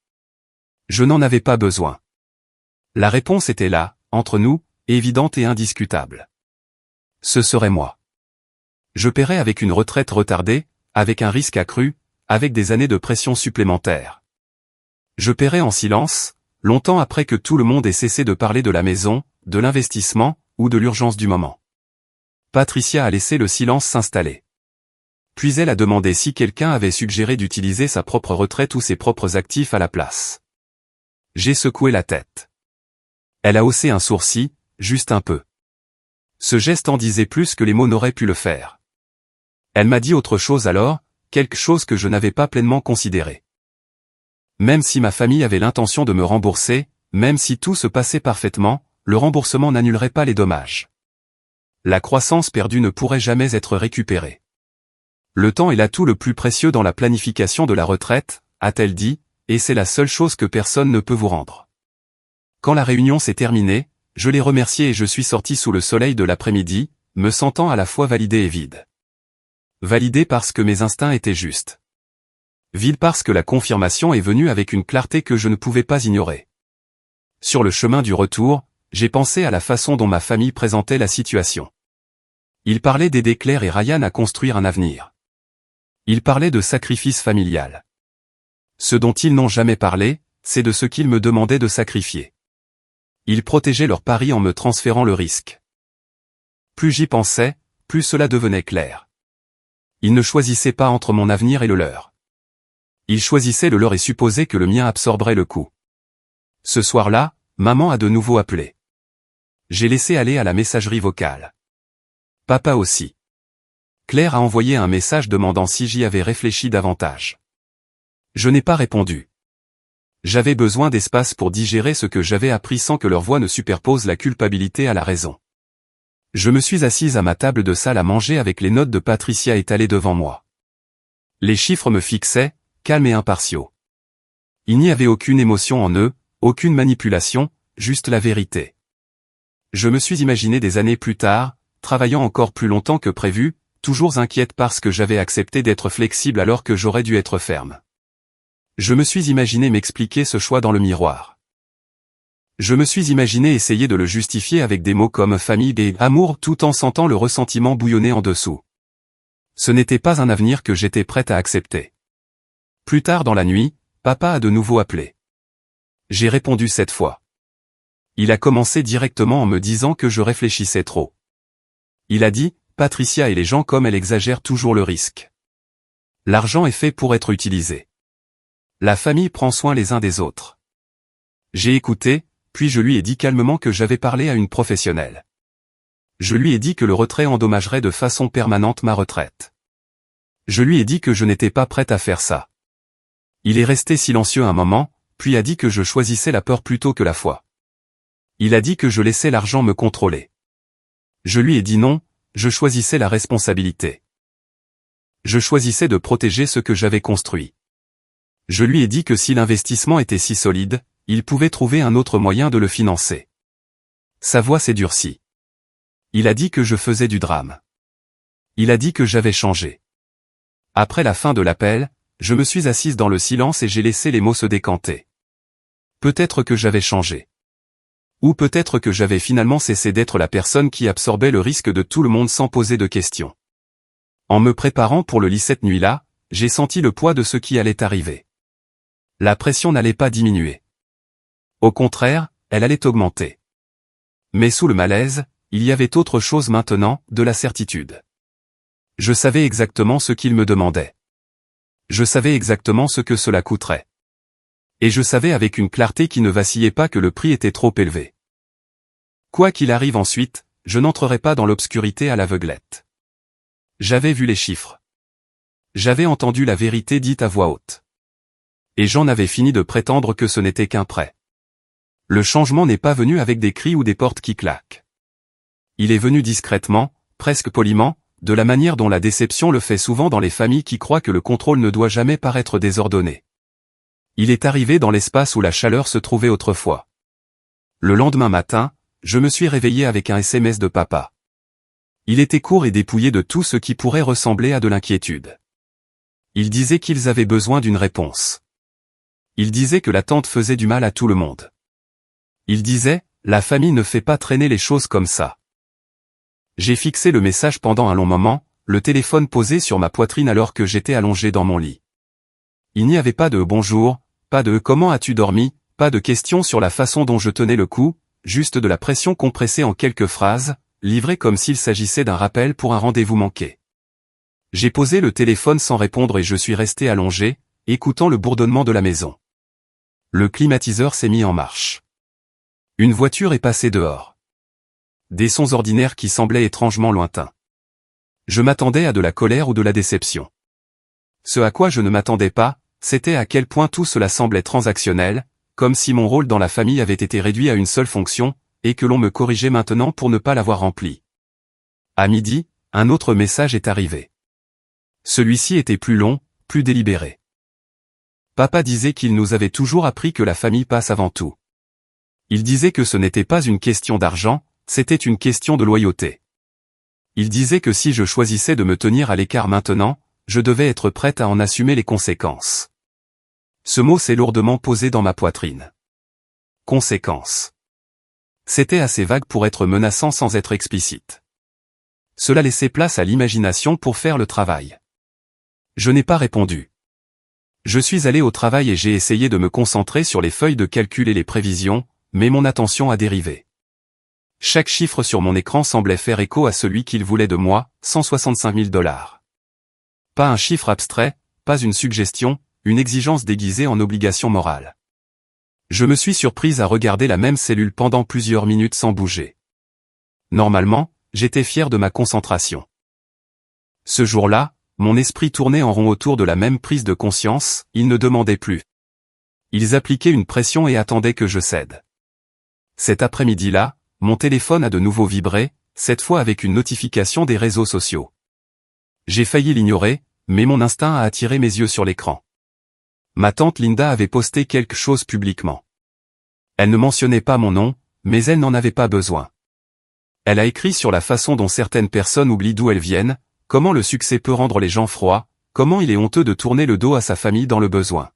Je n'en avais pas besoin. La réponse était là, entre nous, évidente et indiscutable. Ce serait moi. Je paierais avec une retraite retardée, avec un risque accru, avec des années de pression supplémentaires. Je paierais en silence, longtemps après que tout le monde ait cessé de parler de la maison, de l'investissement, ou de l'urgence du moment. Patricia a laissé le silence s'installer. Puis elle a demandé si quelqu'un avait suggéré d'utiliser sa propre retraite ou ses propres actifs à la place. J'ai secoué la tête. Elle a haussé un sourcil, juste un peu. Ce geste en disait plus que les mots n'auraient pu le faire. Elle m'a dit autre chose alors, quelque chose que je n'avais pas pleinement considéré. Même si ma famille avait l'intention de me rembourser, même si tout se passait parfaitement, le remboursement n'annulerait pas les dommages. La croissance perdue ne pourrait jamais être récupérée. Le temps est l'atout le plus précieux dans la planification de la retraite, a-t-elle dit, et c'est la seule chose que personne ne peut vous rendre. Quand la réunion s'est terminée, je l'ai remercié et je suis sorti sous le soleil de l'après-midi, me sentant à la fois validé et vide. Validé parce que mes instincts étaient justes. Vide parce que la confirmation est venue avec une clarté que je ne pouvais pas ignorer. Sur le chemin du retour, j'ai pensé à la façon dont ma famille présentait la situation. Ils parlaient d'aider Claire et Ryan à construire un avenir. Ils parlaient de sacrifice familial. Ce dont ils n'ont jamais parlé, c'est de ce qu'ils me demandaient de sacrifier. Ils protégeaient leur pari en me transférant le risque. Plus j'y pensais, plus cela devenait clair. Il ne choisissait pas entre mon avenir et le leur. Il choisissait le leur et supposait que le mien absorberait le coup. Ce soir-là, maman a de nouveau appelé. J'ai laissé aller à la messagerie vocale. Papa aussi. Claire a envoyé un message demandant si j'y avais réfléchi davantage. Je n'ai pas répondu. J'avais besoin d'espace pour digérer ce que j'avais appris sans que leur voix ne superpose la culpabilité à la raison. Je me suis assise à ma table de salle à manger avec les notes de Patricia étalées devant moi. Les chiffres me fixaient, calmes et impartiaux. Il n'y avait aucune émotion en eux, aucune manipulation, juste la vérité. Je me suis imaginé des années plus tard, travaillant encore plus longtemps que prévu, toujours inquiète parce que j'avais accepté d'être flexible alors que j'aurais dû être ferme. Je me suis imaginé m'expliquer ce choix dans le miroir. Je me suis imaginé essayer de le justifier avec des mots comme famille et amour tout en sentant le ressentiment bouillonner en dessous. Ce n'était pas un avenir que j'étais prête à accepter. Plus tard dans la nuit, papa a de nouveau appelé. J'ai répondu cette fois. Il a commencé directement en me disant que je réfléchissais trop. Il a dit, Patricia et les gens comme elle exagèrent toujours le risque. L'argent est fait pour être utilisé. La famille prend soin les uns des autres. J'ai écouté, puis je lui ai dit calmement que j'avais parlé à une professionnelle. Je lui ai dit que le retrait endommagerait de façon permanente ma retraite. Je lui ai dit que je n'étais pas prête à faire ça. Il est resté silencieux un moment, puis a dit que je choisissais la peur plutôt que la foi. Il a dit que je laissais l'argent me contrôler. Je lui ai dit non, je choisissais la responsabilité. Je choisissais de protéger ce que j'avais construit. Je lui ai dit que si l'investissement était si solide, il pouvait trouver un autre moyen de le financer. Sa voix s'est durcie. Il a dit que je faisais du drame. Il a dit que j'avais changé. Après la fin de l'appel, je me suis assise dans le silence et j'ai laissé les mots se décanter. Peut-être que j'avais changé. Ou peut-être que j'avais finalement cessé d'être la personne qui absorbait le risque de tout le monde sans poser de questions. En me préparant pour le lit cette nuit-là, j'ai senti le poids de ce qui allait arriver. La pression n'allait pas diminuer. Au contraire, elle allait augmenter. Mais sous le malaise, il y avait autre chose maintenant, de la certitude. Je savais exactement ce qu'il me demandait. Je savais exactement ce que cela coûterait. Et je savais avec une clarté qui ne vacillait pas que le prix était trop élevé. Quoi qu'il arrive ensuite, je n'entrerai pas dans l'obscurité à l'aveuglette. J'avais vu les chiffres. J'avais entendu la vérité dite à voix haute. Et j'en avais fini de prétendre que ce n'était qu'un prêt. Le changement n'est pas venu avec des cris ou des portes qui claquent. Il est venu discrètement, presque poliment, de la manière dont la déception le fait souvent dans les familles qui croient que le contrôle ne doit jamais paraître désordonné. Il est arrivé dans l'espace où la chaleur se trouvait autrefois. Le lendemain matin, je me suis réveillé avec un SMS de papa. Il était court et dépouillé de tout ce qui pourrait ressembler à de l'inquiétude. Il disait qu'ils avaient besoin d'une réponse. Il disait que l'attente faisait du mal à tout le monde. Il disait, la famille ne fait pas traîner les choses comme ça. J'ai fixé le message pendant un long moment, le téléphone posé sur ma poitrine alors que j'étais allongé dans mon lit. Il n'y avait pas de bonjour, pas de comment as-tu dormi, pas de questions sur la façon dont je tenais le coup, juste de la pression compressée en quelques phrases, livrée comme s'il s'agissait d'un rappel pour un rendez-vous manqué. J'ai posé le téléphone sans répondre et je suis resté allongé, écoutant le bourdonnement de la maison. Le climatiseur s'est mis en marche. Une voiture est passée dehors. Des sons ordinaires qui semblaient étrangement lointains. Je m'attendais à de la colère ou de la déception. Ce à quoi je ne m'attendais pas, c'était à quel point tout cela semblait transactionnel, comme si mon rôle dans la famille avait été réduit à une seule fonction, et que l'on me corrigeait maintenant pour ne pas l'avoir rempli. À midi, un autre message est arrivé. Celui-ci était plus long, plus délibéré. Papa disait qu'il nous avait toujours appris que la famille passe avant tout. Il disait que ce n'était pas une question d'argent, c'était une question de loyauté. Il disait que si je choisissais de me tenir à l'écart maintenant, je devais être prête à en assumer les conséquences. Ce mot s'est lourdement posé dans ma poitrine. Conséquences. C'était assez vague pour être menaçant sans être explicite. Cela laissait place à l'imagination pour faire le travail. Je n'ai pas répondu. Je suis allé au travail et j'ai essayé de me concentrer sur les feuilles de calcul et les prévisions, mais mon attention a dérivé. Chaque chiffre sur mon écran semblait faire écho à celui qu'il voulait de moi, 165 000 $. Pas un chiffre abstrait, pas une suggestion, une exigence déguisée en obligation morale. Je me suis surprise à regarder la même cellule pendant plusieurs minutes sans bouger. Normalement, j'étais fier de ma concentration. Ce jour-là, mon esprit tournait en rond autour de la même prise de conscience, ils ne demandaient plus. Ils appliquaient une pression et attendaient que je cède. Cet après-midi-là, mon téléphone a de nouveau vibré, cette fois avec une notification des réseaux sociaux. J'ai failli l'ignorer, mais mon instinct a attiré mes yeux sur l'écran. Ma tante Linda avait posté quelque chose publiquement. Elle ne mentionnait pas mon nom, mais elle n'en avait pas besoin. Elle a écrit sur la façon dont certaines personnes oublient d'où elles viennent, comment le succès peut rendre les gens froids, comment il est honteux de tourner le dos à sa famille dans le besoin.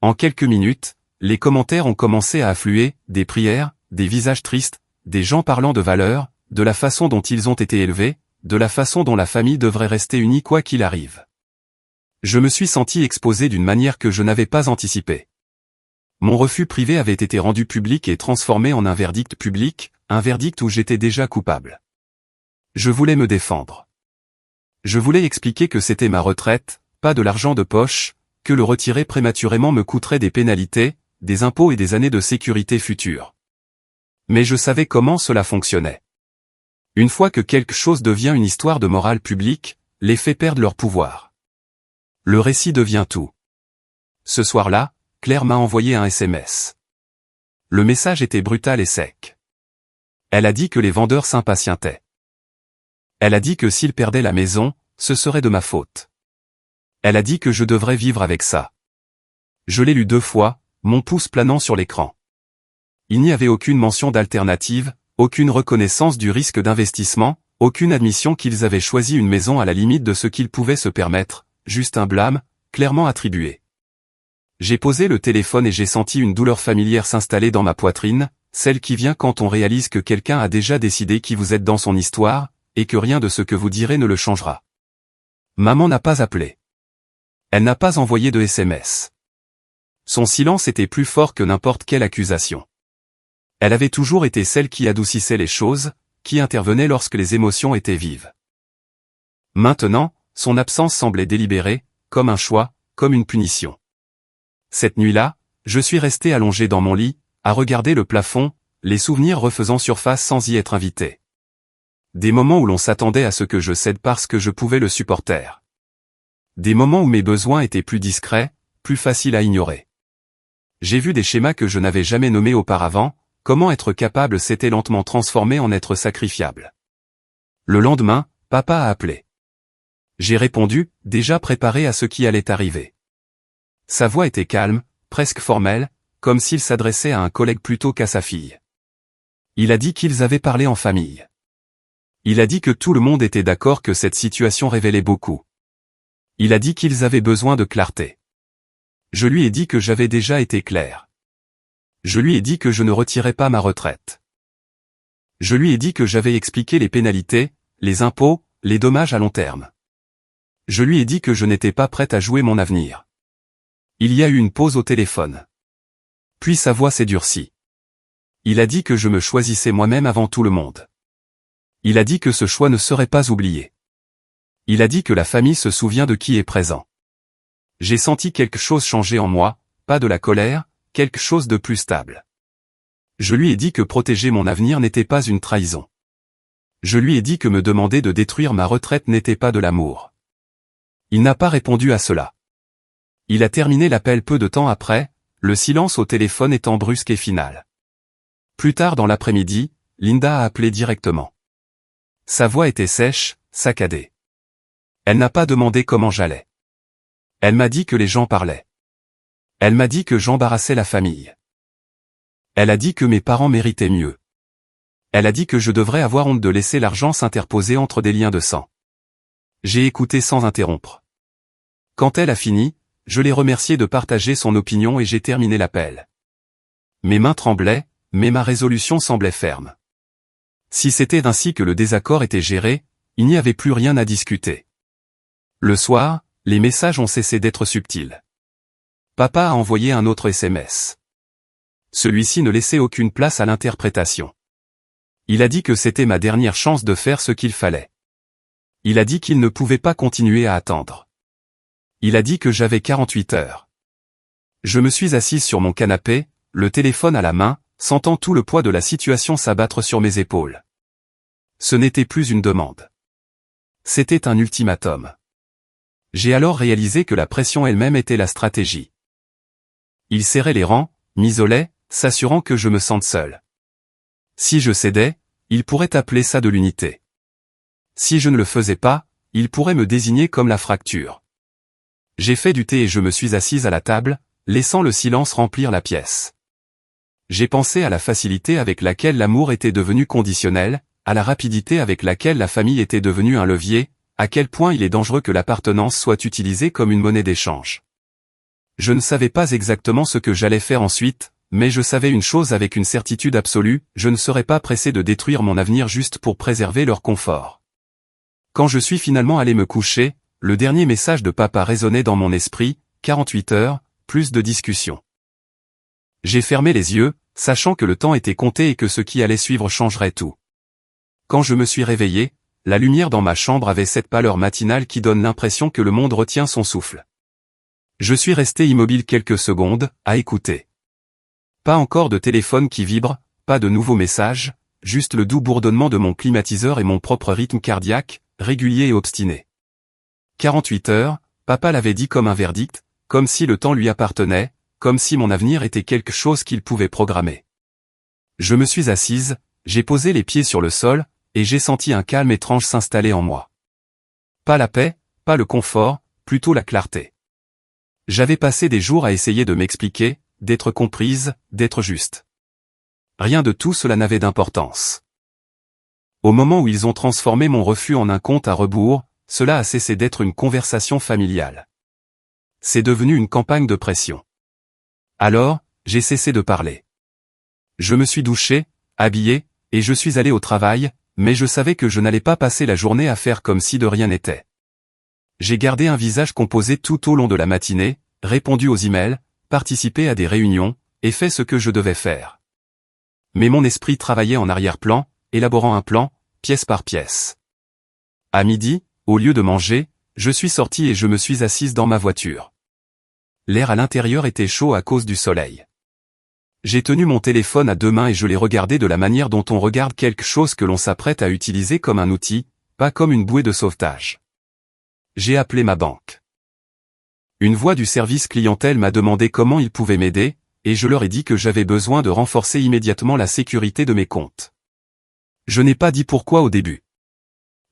En quelques minutes, les commentaires ont commencé à affluer, des prières, des visages tristes, des gens parlant de valeurs, de la façon dont ils ont été élevés, de la façon dont la famille devrait rester unie quoi qu'il arrive. Je me suis senti exposé d'une manière que je n'avais pas anticipée. Mon refus privé avait été rendu public et transformé en un verdict public, un verdict où j'étais déjà coupable. Je voulais me défendre. Je voulais expliquer que c'était ma retraite, pas de l'argent de poche, que le retirer prématurément me coûterait des pénalités, des impôts et des années de sécurité futures. Mais je savais comment cela fonctionnait. Une fois que quelque chose devient une histoire de morale publique, les faits perdent leur pouvoir. Le récit devient tout. Ce soir-là, Claire m'a envoyé un SMS. Le message était brutal et sec. Elle a dit que les vendeurs s'impatientaient. Elle a dit que s'ils perdaient la maison, ce serait de ma faute. Elle a dit que je devrais vivre avec ça. Je l'ai lu 2 fois, mon pouce planant sur l'écran. Il n'y avait aucune mention d'alternative, aucune reconnaissance du risque d'investissement, aucune admission qu'ils avaient choisi une maison à la limite de ce qu'ils pouvaient se permettre, juste un blâme, clairement attribué. J'ai posé le téléphone et j'ai senti une douleur familière s'installer dans ma poitrine, celle qui vient quand on réalise que quelqu'un a déjà décidé qui vous êtes dans son histoire, et que rien de ce que vous direz ne le changera. Maman n'a pas appelé. Elle n'a pas envoyé de SMS. Son silence était plus fort que n'importe quelle accusation. Elle avait toujours été celle qui adoucissait les choses, qui intervenait lorsque les émotions étaient vives. Maintenant, son absence semblait délibérée, comme un choix, comme une punition. Cette nuit-là, je suis resté allongé dans mon lit, à regarder le plafond, les souvenirs refaisant surface sans y être invité. Des moments où l'on s'attendait à ce que je cède parce que je pouvais le supporter. Des moments où mes besoins étaient plus discrets, plus faciles à ignorer. J'ai vu des schémas que je n'avais jamais nommés auparavant, comment être capable s'était lentement transformé en être sacrifiable. Le lendemain, papa a appelé. J'ai répondu, déjà préparé à ce qui allait arriver. Sa voix était calme, presque formelle, comme s'il s'adressait à un collègue plutôt qu'à sa fille. Il a dit qu'ils avaient parlé en famille. Il a dit que tout le monde était d'accord que cette situation révélait beaucoup. Il a dit qu'ils avaient besoin de clarté. Je lui ai dit que j'avais déjà été clair. Je lui ai dit que je ne retirais pas ma retraite. Je lui ai dit que j'avais expliqué les pénalités, les impôts, les dommages à long terme. Je lui ai dit que je n'étais pas prête à jouer mon avenir. Il y a eu une pause au téléphone. Puis sa voix s'est durcie. Il a dit que je me choisissais moi-même avant tout le monde. Il a dit que ce choix ne serait pas oublié. Il a dit que la famille se souvient de qui est présent. J'ai senti quelque chose changer en moi, pas de la colère, quelque chose de plus stable. Je lui ai dit que protéger mon avenir n'était pas une trahison. Je lui ai dit que me demander de détruire ma retraite n'était pas de l'amour. Il n'a pas répondu à cela. Il a terminé l'appel peu de temps après, le silence au téléphone étant brusque et final. Plus tard dans l'après-midi, Linda a appelé directement. Sa voix était sèche, saccadée. Elle n'a pas demandé comment j'allais. Elle m'a dit que les gens parlaient. Elle m'a dit que j'embarrassais la famille. Elle a dit que mes parents méritaient mieux. Elle a dit que je devrais avoir honte de laisser l'argent s'interposer entre des liens de sang. J'ai écouté sans interrompre. Quand elle a fini, je l'ai remerciée de partager son opinion et j'ai terminé l'appel. Mes mains tremblaient, mais ma résolution semblait ferme. Si c'était ainsi que le désaccord était géré, il n'y avait plus rien à discuter. Le soir, les messages ont cessé d'être subtils. Papa a envoyé un autre SMS. Celui-ci ne laissait aucune place à l'interprétation. Il a dit que c'était ma dernière chance de faire ce qu'il fallait. Il a dit qu'il ne pouvait pas continuer à attendre. Il a dit que j'avais 48 heures. Je me suis assise sur mon canapé, le téléphone à la main, sentant tout le poids de la situation s'abattre sur mes épaules. Ce n'était plus une demande. C'était un ultimatum. J'ai alors réalisé que la pression elle-même était la stratégie. Il serrait les rangs, m'isolait, s'assurant que je me sente seul. Si je cédais, il pourrait appeler ça de l'unité. Si je ne le faisais pas, il pourrait me désigner comme la fracture. J'ai fait du thé et je me suis assise à la table, laissant le silence remplir la pièce. J'ai pensé à la facilité avec laquelle l'amour était devenu conditionnel, à la rapidité avec laquelle la famille était devenue un levier, à quel point il est dangereux que l'appartenance soit utilisée comme une monnaie d'échange. Je ne savais pas exactement ce que j'allais faire ensuite, mais je savais une chose avec une certitude absolue, je ne serais pas pressé de détruire mon avenir juste pour préserver leur confort. Quand je suis finalement allé me coucher, le dernier message de papa résonnait dans mon esprit, 48 heures, plus de discussions. J'ai fermé les yeux, sachant que le temps était compté et que ce qui allait suivre changerait tout. Quand je me suis réveillé, la lumière dans ma chambre avait cette pâleur matinale qui donne l'impression que le monde retient son souffle. Je suis resté immobile quelques secondes, à écouter. Pas encore de téléphone qui vibre, pas de nouveaux messages, juste le doux bourdonnement de mon climatiseur et mon propre rythme cardiaque, régulier et obstiné. 48 heures, papa l'avait dit comme un verdict, comme si le temps lui appartenait, comme si mon avenir était quelque chose qu'il pouvait programmer. Je me suis assise, j'ai posé les pieds sur le sol, et j'ai senti un calme étrange s'installer en moi. Pas la paix, pas le confort, plutôt la clarté. J'avais passé des jours à essayer de m'expliquer, d'être comprise, d'être juste. Rien de tout cela n'avait d'importance. Au moment où ils ont transformé mon refus en un compte à rebours, cela a cessé d'être une conversation familiale. C'est devenu une campagne de pression. Alors, j'ai cessé de parler. Je me suis douché, habillé, et je suis allé au travail, mais je savais que je n'allais pas passer la journée à faire comme si de rien n'était. J'ai gardé un visage composé tout au long de la matinée, répondu aux emails, participé à des réunions, et fait ce que je devais faire. Mais mon esprit travaillait en arrière-plan, élaborant un plan, pièce par pièce. À midi, au lieu de manger, je suis sorti et je me suis assise dans ma voiture. L'air à l'intérieur était chaud à cause du soleil. J'ai tenu mon téléphone à deux mains et je l'ai regardé de la manière dont on regarde quelque chose que l'on s'apprête à utiliser comme un outil, pas comme une bouée de sauvetage. J'ai appelé ma banque. Une voix du service clientèle m'a demandé comment ils pouvaient m'aider, et je leur ai dit que j'avais besoin de renforcer immédiatement la sécurité de mes comptes. Je n'ai pas dit pourquoi au début.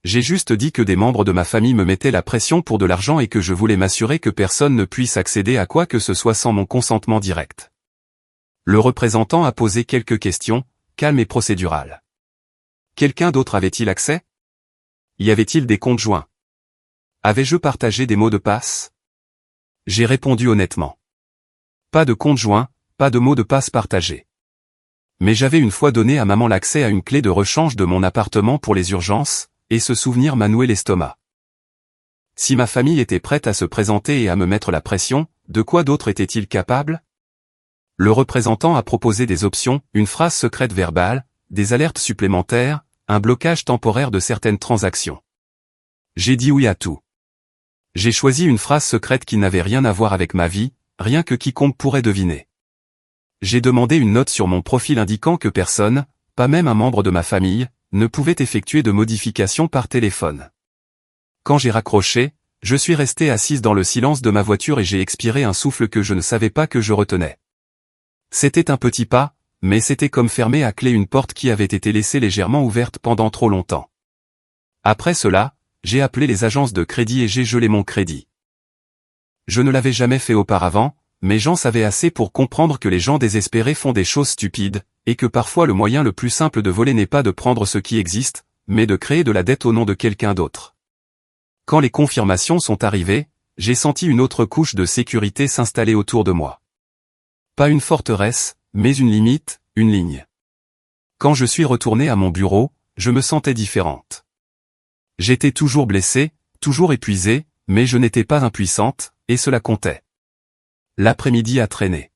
J'ai juste dit que des membres de ma famille me mettaient la pression pour de l'argent et que je voulais m'assurer que personne ne puisse accéder à quoi que ce soit sans mon consentement direct. Le représentant a posé quelques questions, calmes et procédurales. Quelqu'un d'autre avait-il accès? Y avait-il des comptes joints? Avais-je partagé des mots de passe? J'ai répondu honnêtement. Pas de compte joint, pas de mots de passe partagés. Mais j'avais une fois donné à maman l'accès à une clé de rechange de mon appartement pour les urgences, et ce souvenir m'a noué l'estomac. Si ma famille était prête à se présenter et à me mettre la pression, de quoi d'autre était-il capable? Le représentant a proposé des options, une phrase secrète verbale, des alertes supplémentaires, un blocage temporaire de certaines transactions. J'ai dit oui à tout. J'ai choisi une phrase secrète qui n'avait rien à voir avec ma vie, rien que quiconque pourrait deviner. J'ai demandé une note sur mon profil indiquant que personne, pas même un membre de ma famille, ne pouvait effectuer de modifications par téléphone. Quand j'ai raccroché, je suis resté assise dans le silence de ma voiture et j'ai expiré un souffle que je ne savais pas que je retenais. C'était un petit pas, mais c'était comme fermer à clé une porte qui avait été laissée légèrement ouverte pendant trop longtemps. Après cela, j'ai appelé les agences de crédit et j'ai gelé mon crédit. Je ne l'avais jamais fait auparavant, mais j'en savais assez pour comprendre que les gens désespérés font des choses stupides, et que parfois le moyen le plus simple de voler n'est pas de prendre ce qui existe, mais de créer de la dette au nom de quelqu'un d'autre. Quand les confirmations sont arrivées, j'ai senti une autre couche de sécurité s'installer autour de moi. Pas une forteresse, mais une limite, une ligne. Quand je suis retourné à mon bureau, je me sentais différente. J'étais toujours blessée, toujours épuisée, mais je n'étais pas impuissante, et cela comptait. L'après-midi a traîné.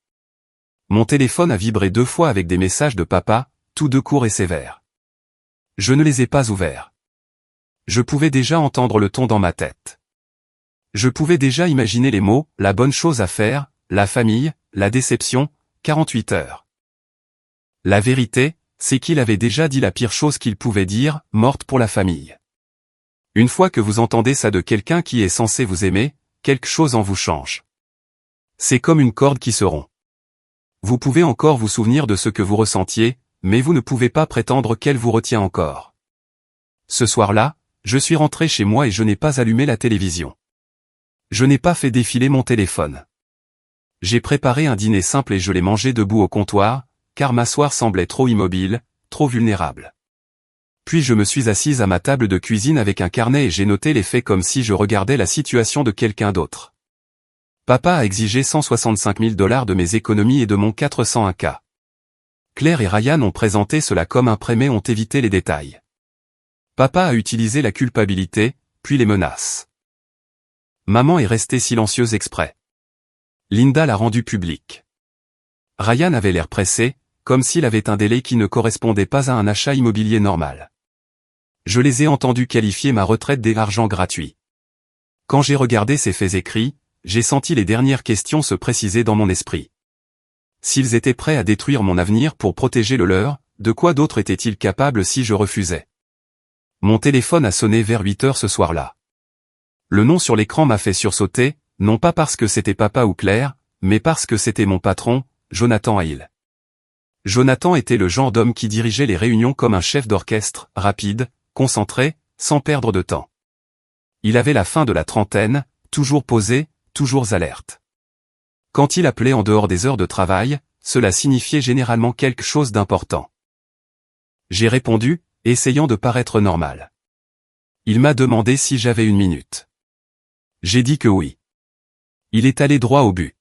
Mon téléphone a vibré 2 fois avec des messages de papa, tous 2 courts et sévères. Je ne les ai pas ouverts. Je pouvais déjà entendre le ton dans ma tête. Je pouvais déjà imaginer les mots, la bonne chose à faire, la famille, la déception, 48 heures. La vérité, c'est qu'il avait déjà dit la pire chose qu'il pouvait dire, morte pour la famille. Une fois que vous entendez ça de quelqu'un qui est censé vous aimer, quelque chose en vous change. C'est comme une corde qui se rompt. Vous pouvez encore vous souvenir de ce que vous ressentiez, mais vous ne pouvez pas prétendre qu'elle vous retient encore. Ce soir-là, je suis rentré chez moi et je n'ai pas allumé la télévision. Je n'ai pas fait défiler mon téléphone. J'ai préparé un dîner simple et je l'ai mangé debout au comptoir, car m'asseoir semblait trop immobile, trop vulnérable. Puis je me suis assise à ma table de cuisine avec un carnet et j'ai noté les faits comme si je regardais la situation de quelqu'un d'autre. Papa a exigé 165 000 $ de mes économies et de mon 401K. Claire et Ryan ont présenté cela comme un prêt mais ont évité les détails. Papa a utilisé la culpabilité, puis les menaces. Maman est restée silencieuse exprès. Linda l'a rendu public. Ryan avait l'air pressé, comme s'il avait un délai qui ne correspondait pas à un achat immobilier normal. Je les ai entendus qualifier ma retraite d'argent gratuit. Quand j'ai regardé ces faits écrits, j'ai senti les dernières questions se préciser dans mon esprit. S'ils étaient prêts à détruire mon avenir pour protéger le leur, de quoi d'autre étaient-ils capables si je refusais? Mon téléphone a sonné vers 8 heures ce soir-là. Le nom sur l'écran m'a fait sursauter, non pas parce que c'était papa ou Claire, mais parce que c'était mon patron, Jonathan Hale. Jonathan était le genre d'homme qui dirigeait les réunions comme un chef d'orchestre, rapide, concentré, sans perdre de temps. Il avait la fin de la trentaine, toujours posé, toujours alerte. Quand il appelait en dehors des heures de travail, cela signifiait généralement quelque chose d'important. J'ai répondu, essayant de paraître normal. Il m'a demandé si j'avais une minute. J'ai dit que oui. Il est allé droit au but.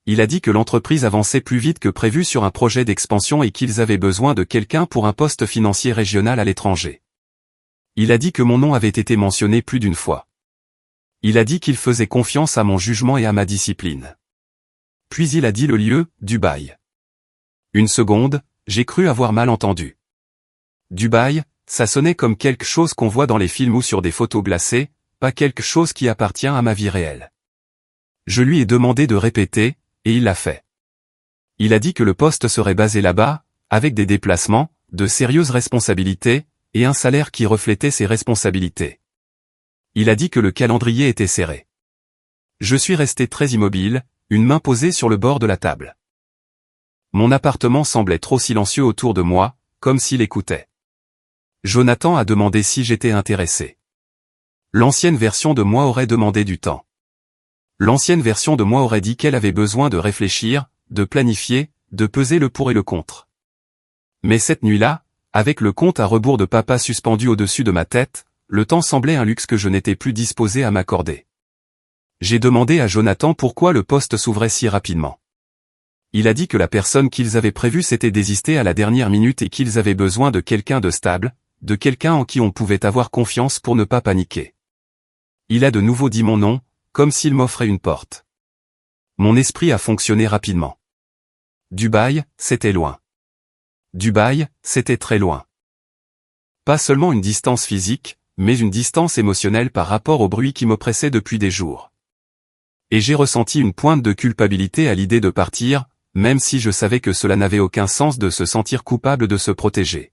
Il a dit que l'entreprise avançait plus vite que prévu sur un projet d'expansion et qu'ils avaient besoin de quelqu'un pour un poste financier régional à l'étranger. Il a dit que mon nom avait été mentionné plus d'une fois. Il a dit qu'il faisait confiance à mon jugement et à ma discipline. Puis il a dit le lieu, Dubaï. Une seconde, j'ai cru avoir mal entendu. Dubaï, ça sonnait comme quelque chose qu'on voit dans les films ou sur des photos glacées, pas quelque chose qui appartient à ma vie réelle. Je lui ai demandé de répéter, et il l'a fait. Il a dit que le poste serait basé là-bas, avec des déplacements, de sérieuses responsabilités, et un salaire qui reflétait ses responsabilités. Il a dit que le calendrier était serré. Je suis resté très immobile, une main posée sur le bord de la table. Mon appartement semblait trop silencieux autour de moi, comme s'il écoutait. Jonathan a demandé si j'étais intéressé. L'ancienne version de moi aurait demandé du temps. L'ancienne version de moi aurait dit qu'elle avait besoin de réfléchir, de planifier, de peser le pour et le contre. Mais cette nuit-là, avec le compte à rebours de papa suspendu au-dessus de ma tête, le temps semblait un luxe que je n'étais plus disposé à m'accorder. J'ai demandé à Jonathan pourquoi le poste s'ouvrait si rapidement. Il a dit que la personne qu'ils avaient prévue s'était désistée à la dernière minute et qu'ils avaient besoin de quelqu'un de stable, de quelqu'un en qui on pouvait avoir confiance pour ne pas paniquer. Il a de nouveau dit mon nom, comme s'il m'offrait une porte. Mon esprit a fonctionné rapidement. Dubaï, c'était loin. Dubaï, c'était très loin. Pas seulement une distance physique, mais une distance émotionnelle par rapport au bruit qui m'oppressait depuis des jours. Et j'ai ressenti une pointe de culpabilité à l'idée de partir, même si je savais que cela n'avait aucun sens de se sentir coupable de se protéger.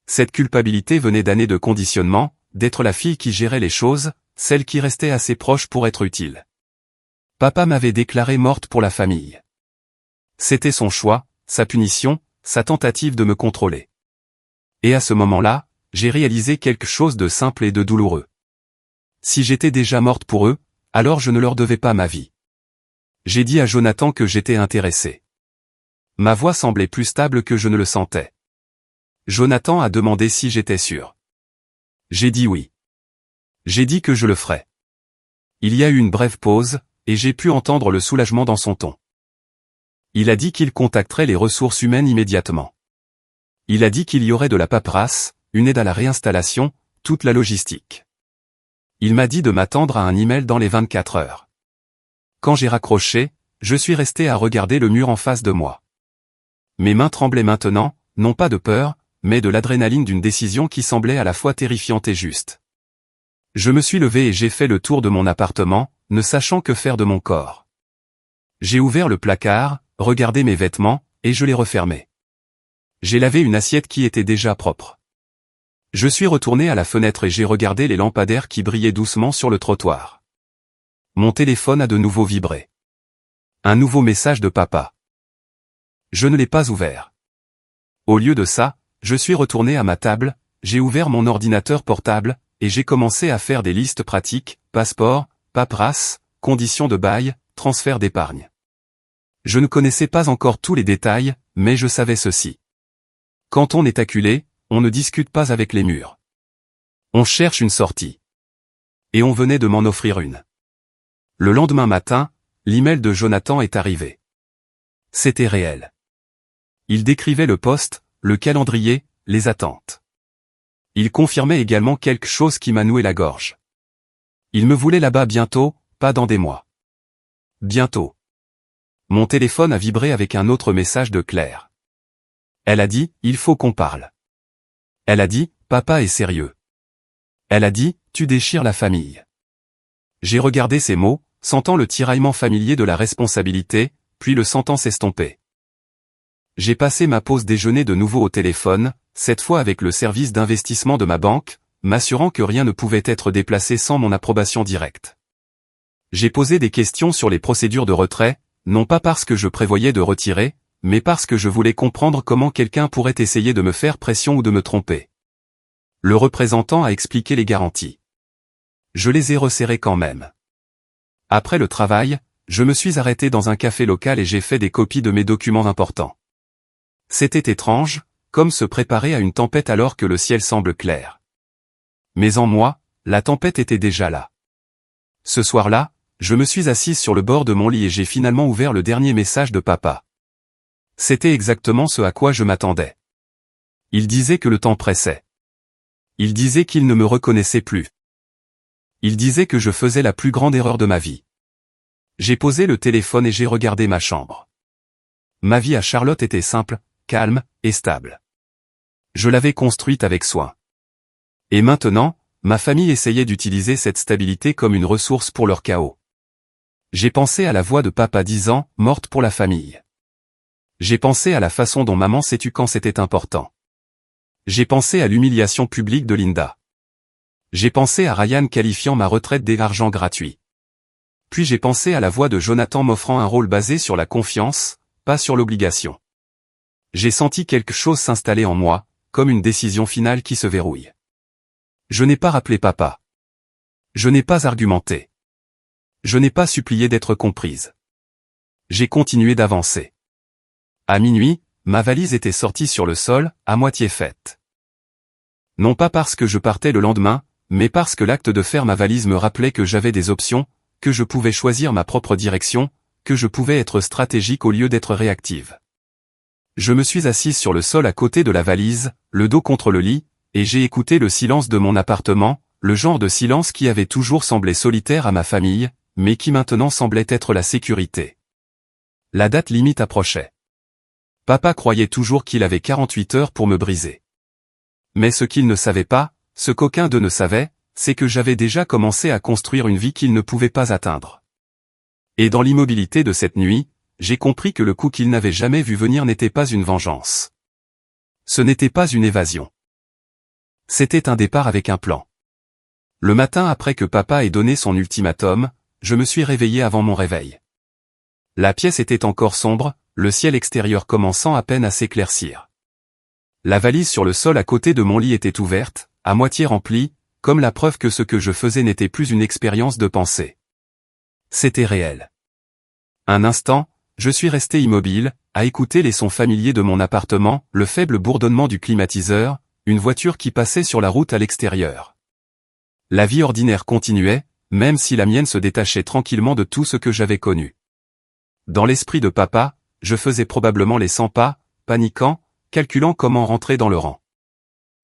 Cette culpabilité venait d'années de conditionnement, d'être la fille qui gérait les choses, celle qui restait assez proche pour être utile. Papa m'avait déclaré morte pour la famille. C'était son choix, sa punition, sa tentative de me contrôler. Et à ce moment-là, j'ai réalisé quelque chose de simple et de douloureux. Si j'étais déjà morte pour eux, alors je ne leur devais pas ma vie. J'ai dit à Jonathan que j'étais intéressé. Ma voix semblait plus stable que je ne le sentais. Jonathan a demandé si j'étais sûr. J'ai dit oui. J'ai dit que je le ferais. Il y a eu une brève pause, et j'ai pu entendre le soulagement dans son ton. Il a dit qu'il contacterait les ressources humaines immédiatement. Il a dit qu'il y aurait de la paperasse, une aide à la réinstallation, toute la logistique. Il m'a dit de m'attendre à un email dans les 24 heures. Quand j'ai raccroché, je suis resté à regarder le mur en face de moi. Mes mains tremblaient maintenant, non pas de peur, mais de l'adrénaline d'une décision qui semblait à la fois terrifiante et juste. Je me suis levé et j'ai fait le tour de mon appartement, ne sachant que faire de mon corps. J'ai ouvert le placard, regardé mes vêtements, et je les refermais. J'ai lavé une assiette qui était déjà propre. Je suis retourné à la fenêtre et j'ai regardé les lampadaires qui brillaient doucement sur le trottoir. Mon téléphone a de nouveau vibré. Un nouveau message de papa. Je ne l'ai pas ouvert. Au lieu de ça, je suis retourné à ma table, j'ai ouvert mon ordinateur portable, et j'ai commencé à faire des listes pratiques, passeport, paperasse, conditions de bail, transfert d'épargne. Je ne connaissais pas encore tous les détails, mais je savais ceci. Quand on est acculé, on ne discute pas avec les murs. On cherche une sortie. Et on venait de m'en offrir une. Le lendemain matin, l'email de Jonathan est arrivé. C'était réel. Il décrivait le poste, le calendrier, les attentes. Il confirmait également quelque chose qui m'a noué la gorge. Il me voulait là-bas bientôt, pas dans des mois. Bientôt. Mon téléphone a vibré avec un autre message de Claire. Elle a dit, il faut qu'on parle. Elle a dit, papa est sérieux. Elle a dit, tu déchires la famille. J'ai regardé ces mots, sentant le tiraillement familier de la responsabilité, puis le sentant s'estomper. J'ai passé ma pause déjeuner de nouveau au téléphone, cette fois avec le service d'investissement de ma banque, m'assurant que rien ne pouvait être déplacé sans mon approbation directe. J'ai posé des questions sur les procédures de retrait, non pas parce que je prévoyais de retirer, mais parce que je voulais comprendre comment quelqu'un pourrait essayer de me faire pression ou de me tromper. Le représentant a expliqué les garanties. Je les ai resserrées quand même. Après le travail, je me suis arrêté dans un café local et j'ai fait des copies de mes documents importants. C'était étrange, comme se préparer à une tempête alors que le ciel semble clair. Mais en moi, la tempête était déjà là. Ce soir-là, je me suis assise sur le bord de mon lit et j'ai finalement ouvert le dernier message de papa. C'était exactement ce à quoi je m'attendais. Il disait que le temps pressait. Il disait qu'il ne me reconnaissait plus. Il disait que je faisais la plus grande erreur de ma vie. J'ai posé le téléphone et j'ai regardé ma chambre. Ma vie à Charlotte était simple, calme et stable. Je l'avais construite avec soin. Et maintenant, ma famille essayait d'utiliser cette stabilité comme une ressource pour leur chaos. J'ai pensé à la voix de papa disant « morte pour la famille ». J'ai pensé à la façon dont maman s'est tue quand c'était important. J'ai pensé à l'humiliation publique de Linda. J'ai pensé à Ryan qualifiant ma retraite d'argent gratuit. Puis j'ai pensé à la voix de Jonathan m'offrant un rôle basé sur la confiance, pas sur l'obligation. J'ai senti quelque chose s'installer en moi, comme une décision finale qui se verrouille. Je n'ai pas rappelé papa. Je n'ai pas argumenté. Je n'ai pas supplié d'être comprise. J'ai continué d'avancer. À minuit, ma valise était sortie sur le sol, à moitié faite. Non pas parce que je partais le lendemain, mais parce que l'acte de faire ma valise me rappelait que j'avais des options, que je pouvais choisir ma propre direction, que je pouvais être stratégique au lieu d'être réactive. Je me suis assise sur le sol à côté de la valise, le dos contre le lit, et j'ai écouté le silence de mon appartement, le genre de silence qui avait toujours semblé solitaire à ma famille, mais qui maintenant semblait être la sécurité. La date limite approchait. Papa croyait toujours qu'il avait 48 heures pour me briser. Mais ce qu'il ne savait pas, ce qu'aucun d'eux ne savait, c'est que j'avais déjà commencé à construire une vie qu'il ne pouvait pas atteindre. Et dans l'immobilité de cette nuit, j'ai compris que le coup qu'il n'avait jamais vu venir n'était pas une vengeance. Ce n'était pas une évasion. C'était un départ avec un plan. Le matin après que papa ait donné son ultimatum, je me suis réveillé avant mon réveil. La pièce était encore sombre, le ciel extérieur commençant à peine à s'éclaircir. La valise sur le sol à côté de mon lit était ouverte, à moitié remplie, comme la preuve que ce que je faisais n'était plus une expérience de pensée. C'était réel. Un instant, je suis resté immobile, à écouter les sons familiers de mon appartement, le faible bourdonnement du climatiseur, une voiture qui passait sur la route à l'extérieur. La vie ordinaire continuait, même si la mienne se détachait tranquillement de tout ce que j'avais connu. Dans l'esprit de papa, je faisais probablement les 100 pas, paniquant, calculant comment rentrer dans le rang.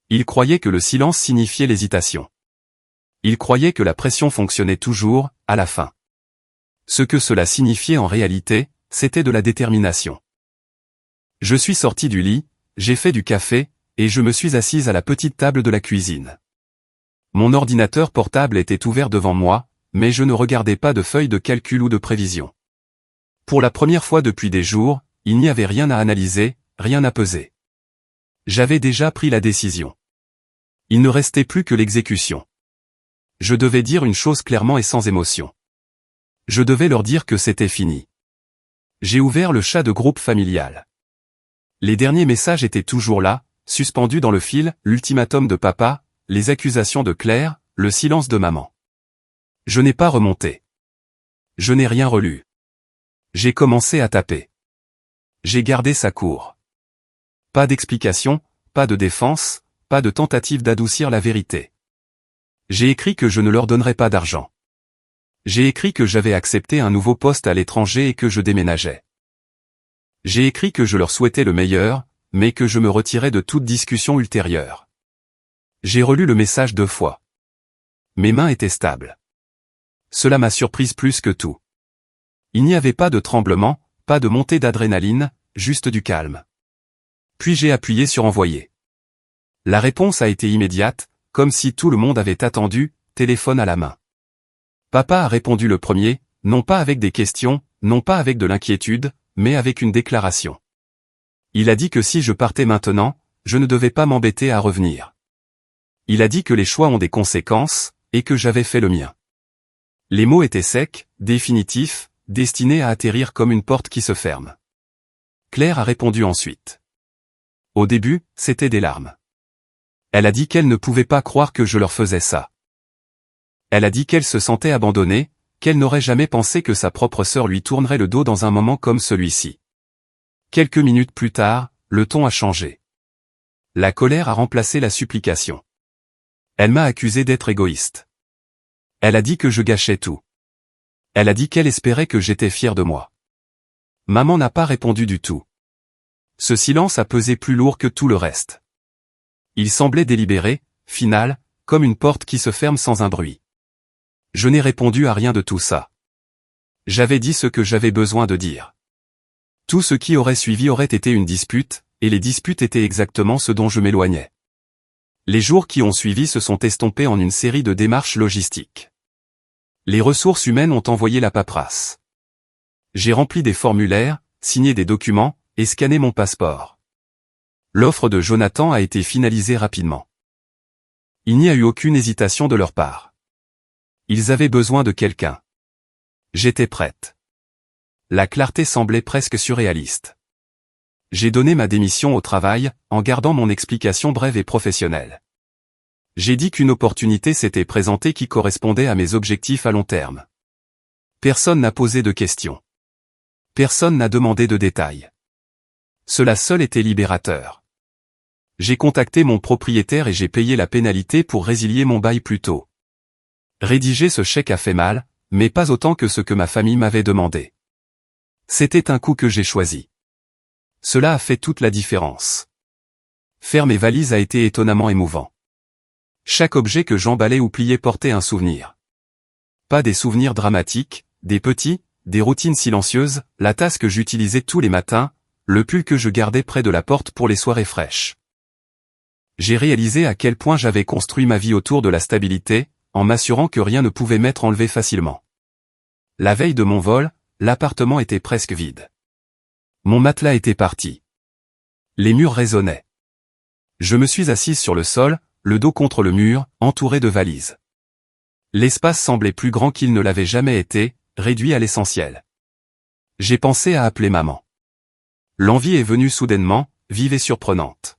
Il croyait que le silence signifiait l'hésitation. Il croyait que la pression fonctionnait toujours, à la fin. Ce que cela signifiait en réalité, c'était de la détermination. Je suis sorti du lit, j'ai fait du café, et je me suis assise à la petite table de la cuisine. Mon ordinateur portable était ouvert devant moi, mais je ne regardais pas de feuilles de calcul ou de prévision. Pour la première fois depuis des jours, il n'y avait rien à analyser, rien à peser. J'avais déjà pris la décision. Il ne restait plus que l'exécution. Je devais dire une chose clairement et sans émotion. Je devais leur dire que c'était fini. J'ai ouvert le chat de groupe familial. Les derniers messages étaient toujours là, suspendus dans le fil, l'ultimatum de papa, les accusations de Claire, le silence de maman. Je n'ai pas remonté. Je n'ai rien relu. J'ai commencé à taper. J'ai gardé sa cour. Pas d'explication, pas de défense, pas de tentative d'adoucir la vérité. J'ai écrit que je ne leur donnerais pas d'argent. J'ai écrit que j'avais accepté un nouveau poste à l'étranger et que je déménageais. J'ai écrit que je leur souhaitais le meilleur, mais que je me retirais de toute discussion ultérieure. J'ai relu le message 2 fois. Mes mains étaient stables. Cela m'a surprise plus que tout. Il n'y avait pas de tremblement, pas de montée d'adrénaline, juste du calme. Puis j'ai appuyé sur envoyer. La réponse a été immédiate, comme si tout le monde avait attendu, téléphone à la main. Papa a répondu le premier, non pas avec des questions, non pas avec de l'inquiétude, mais avec une déclaration. Il a dit que si je partais maintenant, je ne devais pas m'embêter à revenir. Il a dit que les choix ont des conséquences, et que j'avais fait le mien. Les mots étaient secs, définitifs, destinés à atterrir comme une porte qui se ferme. Claire a répondu ensuite. Au début, c'était des larmes. Elle a dit qu'elle ne pouvait pas croire que je leur faisais ça. Elle a dit qu'elle se sentait abandonnée, qu'elle n'aurait jamais pensé que sa propre sœur lui tournerait le dos dans un moment comme celui-ci. Quelques minutes plus tard, le ton a changé. La colère a remplacé la supplication. Elle m'a accusé d'être égoïste. Elle a dit que je gâchais tout. Elle a dit qu'elle espérait que j'étais fier de moi. Maman n'a pas répondu du tout. Ce silence a pesé plus lourd que tout le reste. Il semblait délibéré, final, comme une porte qui se ferme sans un bruit. Je n'ai répondu à rien de tout ça. J'avais dit ce que j'avais besoin de dire. Tout ce qui aurait suivi aurait été une dispute, et les disputes étaient exactement ce dont je m'éloignais. Les jours qui ont suivi se sont estompés en une série de démarches logistiques. Les ressources humaines ont envoyé la paperasse. J'ai rempli des formulaires, signé des documents, et scanné mon passeport. L'offre de Jonathan a été finalisée rapidement. Il n'y a eu aucune hésitation de leur part. Ils avaient besoin de quelqu'un. J'étais prête. La clarté semblait presque surréaliste. J'ai donné ma démission au travail, en gardant mon explication brève et professionnelle. J'ai dit qu'une opportunité s'était présentée qui correspondait à mes objectifs à long terme. Personne n'a posé de questions. Personne n'a demandé de détails. Cela seul était libérateur. J'ai contacté mon propriétaire et j'ai payé la pénalité pour résilier mon bail plus tôt. Rédiger ce chèque a fait mal, mais pas autant que ce que ma famille m'avait demandé. C'était un coup que j'ai choisi. Cela a fait toute la différence. Faire mes valises a été étonnamment émouvant. Chaque objet que j'emballais ou pliais portait un souvenir. Pas des souvenirs dramatiques, des petits, des routines silencieuses, la tasse que j'utilisais tous les matins, le pull que je gardais près de la porte pour les soirées fraîches. J'ai réalisé à quel point j'avais construit ma vie autour de la stabilité, en m'assurant que rien ne pouvait m'être enlevé facilement. La veille de mon vol, l'appartement était presque vide. Mon matelas était parti. Les murs résonnaient. Je me suis assise sur le sol, le dos contre le mur, entouré de valises. L'espace semblait plus grand qu'il ne l'avait jamais été, réduit à l'essentiel. J'ai pensé à appeler maman. L'envie est venue soudainement, vive et surprenante.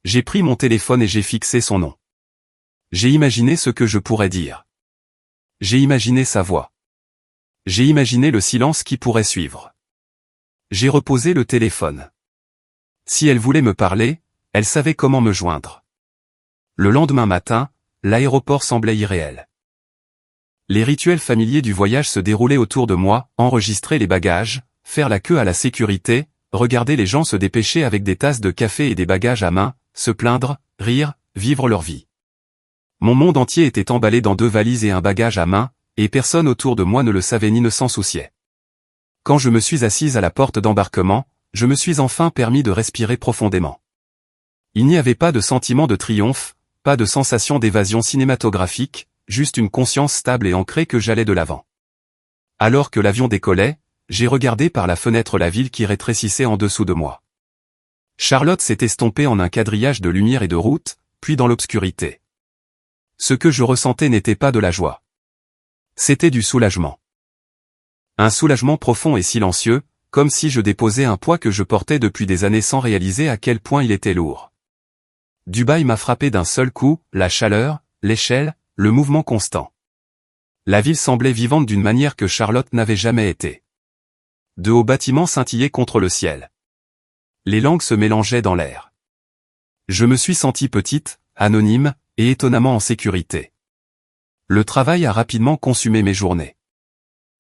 J'ai pris mon téléphone et j'ai fixé son nom. J'ai imaginé ce que je pourrais dire. J'ai imaginé sa voix. J'ai imaginé le silence qui pourrait suivre. J'ai reposé le téléphone. Si elle voulait me parler, elle savait comment me joindre. Le lendemain matin, l'aéroport semblait irréel. Les rituels familiers du voyage se déroulaient autour de moi, enregistrer les bagages, faire la queue à la sécurité, regarder les gens se dépêcher avec des tasses de café et des bagages à main, se plaindre, rire, vivre leur vie. Mon monde entier était emballé dans 2 valises et un bagage à main, et personne autour de moi ne le savait ni ne s'en souciait. Quand je me suis assise à la porte d'embarquement, je me suis enfin permis de respirer profondément. Il n'y avait pas de sentiment de triomphe, pas de sensation d'évasion cinématographique, juste une conscience stable et ancrée que j'allais de l'avant. Alors que l'avion décollait, j'ai regardé par la fenêtre la ville qui rétrécissait en dessous de moi. Charlotte s'est estompée en un quadrillage de lumière et de route, puis dans l'obscurité. Ce que je ressentais n'était pas de la joie. C'était du soulagement. Un soulagement profond et silencieux, comme si je déposais un poids que je portais depuis des années sans réaliser à quel point il était lourd. Dubaï m'a frappé d'un seul coup, la chaleur, l'échelle, le mouvement constant. La ville semblait vivante d'une manière que Charlotte n'avait jamais été. De hauts bâtiments scintillaient contre le ciel. Les langues se mélangeaient dans l'air. Je me suis senti petite, anonyme, et étonnamment en sécurité. Le travail a rapidement consumé mes journées.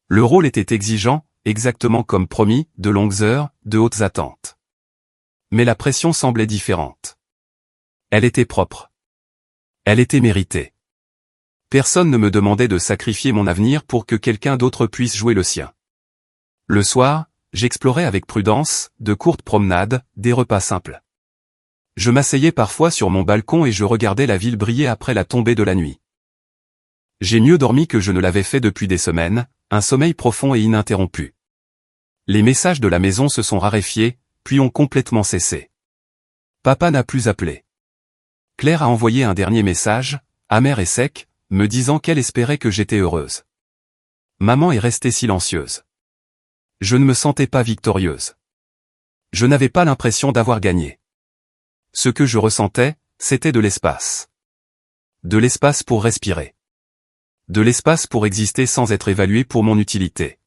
Le rôle était exigeant, exactement comme promis, de longues heures, de hautes attentes. Mais la pression semblait différente. Elle était propre. Elle était méritée. Personne ne me demandait de sacrifier mon avenir pour que quelqu'un d'autre puisse jouer le sien. Le soir, j'explorais avec prudence, de courtes promenades, des repas simples. Je m'asseyais parfois sur mon balcon et je regardais la ville briller après la tombée de la nuit. J'ai mieux dormi que je ne l'avais fait depuis des semaines, un sommeil profond et ininterrompu. Les messages de la maison se sont raréfiés, puis ont complètement cessé. Papa n'a plus appelé. Claire a envoyé un dernier message, amer et sec, me disant qu'elle espérait que j'étais heureuse. Maman est restée silencieuse. Je ne me sentais pas victorieuse. Je n'avais pas l'impression d'avoir gagné. Ce que je ressentais, c'était de l'espace. De l'espace pour respirer. De l'espace pour exister sans être évalué pour mon utilité.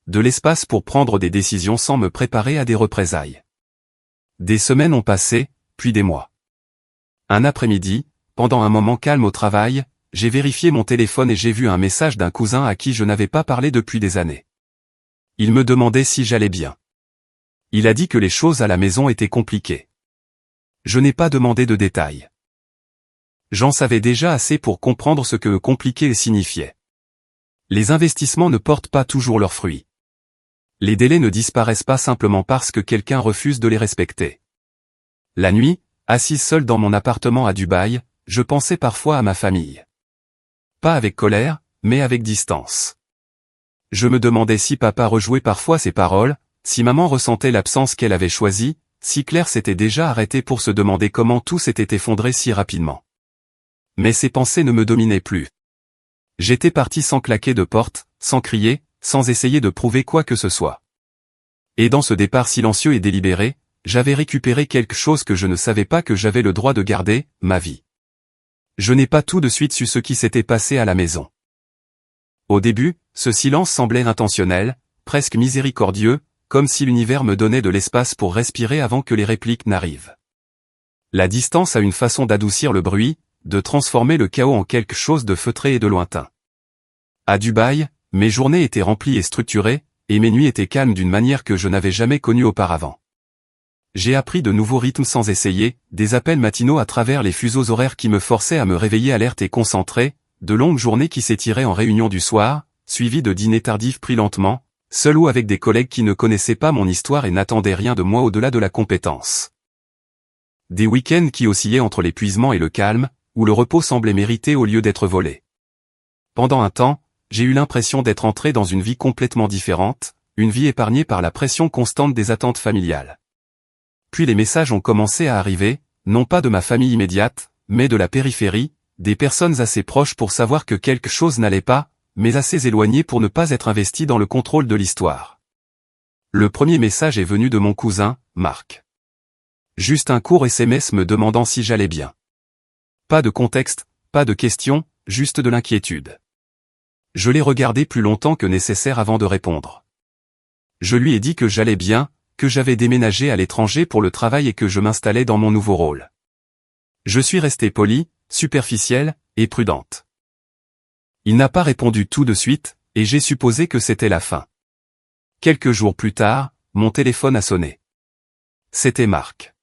De l'espace pour prendre des décisions sans me préparer à des représailles. Des semaines ont passé, puis des mois. Un après-midi, pendant un moment calme au travail, j'ai vérifié mon téléphone et j'ai vu un message d'un cousin à qui je n'avais pas parlé depuis des années. Il me demandait si j'allais bien. Il a dit que les choses à la maison étaient compliquées. Je n'ai pas demandé de détails. J'en savais déjà assez pour comprendre ce que compliqué signifiait. Les investissements ne portent pas toujours leurs fruits. Les délais ne disparaissent pas simplement parce que quelqu'un refuse de les respecter. La nuit, assise seule dans mon appartement à Dubaï, je pensais parfois à ma famille. Pas avec colère, mais avec distance. Je me demandais si papa rejouait parfois ses paroles, si maman ressentait l'absence qu'elle avait choisie, si Claire s'était déjà arrêtée pour se demander comment tout s'était effondré si rapidement. Mais ces pensées ne me dominaient plus. J'étais parti sans claquer de porte, sans crier, sans essayer de prouver quoi que ce soit. Et dans ce départ silencieux et délibéré, j'avais récupéré quelque chose que je ne savais pas que j'avais le droit de garder, ma vie. Je n'ai pas tout de suite su ce qui s'était passé à la maison. Au début, ce silence semblait intentionnel, presque miséricordieux, comme si l'univers me donnait de l'espace pour respirer avant que les répliques n'arrivent. La distance a une façon d'adoucir le bruit, de transformer le chaos en quelque chose de feutré et de lointain. À Dubaï, mes journées étaient remplies et structurées, et mes nuits étaient calmes d'une manière que je n'avais jamais connue auparavant. J'ai appris de nouveaux rythmes sans essayer, des appels matinaux à travers les fuseaux horaires qui me forçaient à me réveiller alerte et concentré, de longues journées qui s'étiraient en réunion du soir, suivies de dîners tardifs pris lentement, seul ou avec des collègues qui ne connaissaient pas mon histoire et n'attendaient rien de moi au-delà de la compétence. Des week-ends qui oscillaient entre l'épuisement et le calme, où le repos semblait mérité au lieu d'être volé. Pendant un temps, j'ai eu l'impression d'être entré dans une vie complètement différente, une vie épargnée par la pression constante des attentes familiales. Puis les messages ont commencé à arriver, non pas de ma famille immédiate, mais de la périphérie, des personnes assez proches pour savoir que quelque chose n'allait pas, mais assez éloignées pour ne pas être investies dans le contrôle de l'histoire. Le premier message est venu de mon cousin, Marc. Juste un court SMS me demandant si j'allais bien. Pas de contexte, pas de questions, juste de l'inquiétude. Je l'ai regardé plus longtemps que nécessaire avant de répondre. Je lui ai dit que j'allais bien, que j'avais déménagé à l'étranger pour le travail et que je m'installais dans mon nouveau rôle. Je suis restée polie, superficielle, et prudente. Il n'a pas répondu tout de suite, et j'ai supposé que c'était la fin. Quelques jours plus tard, mon téléphone a sonné. C'était Marc.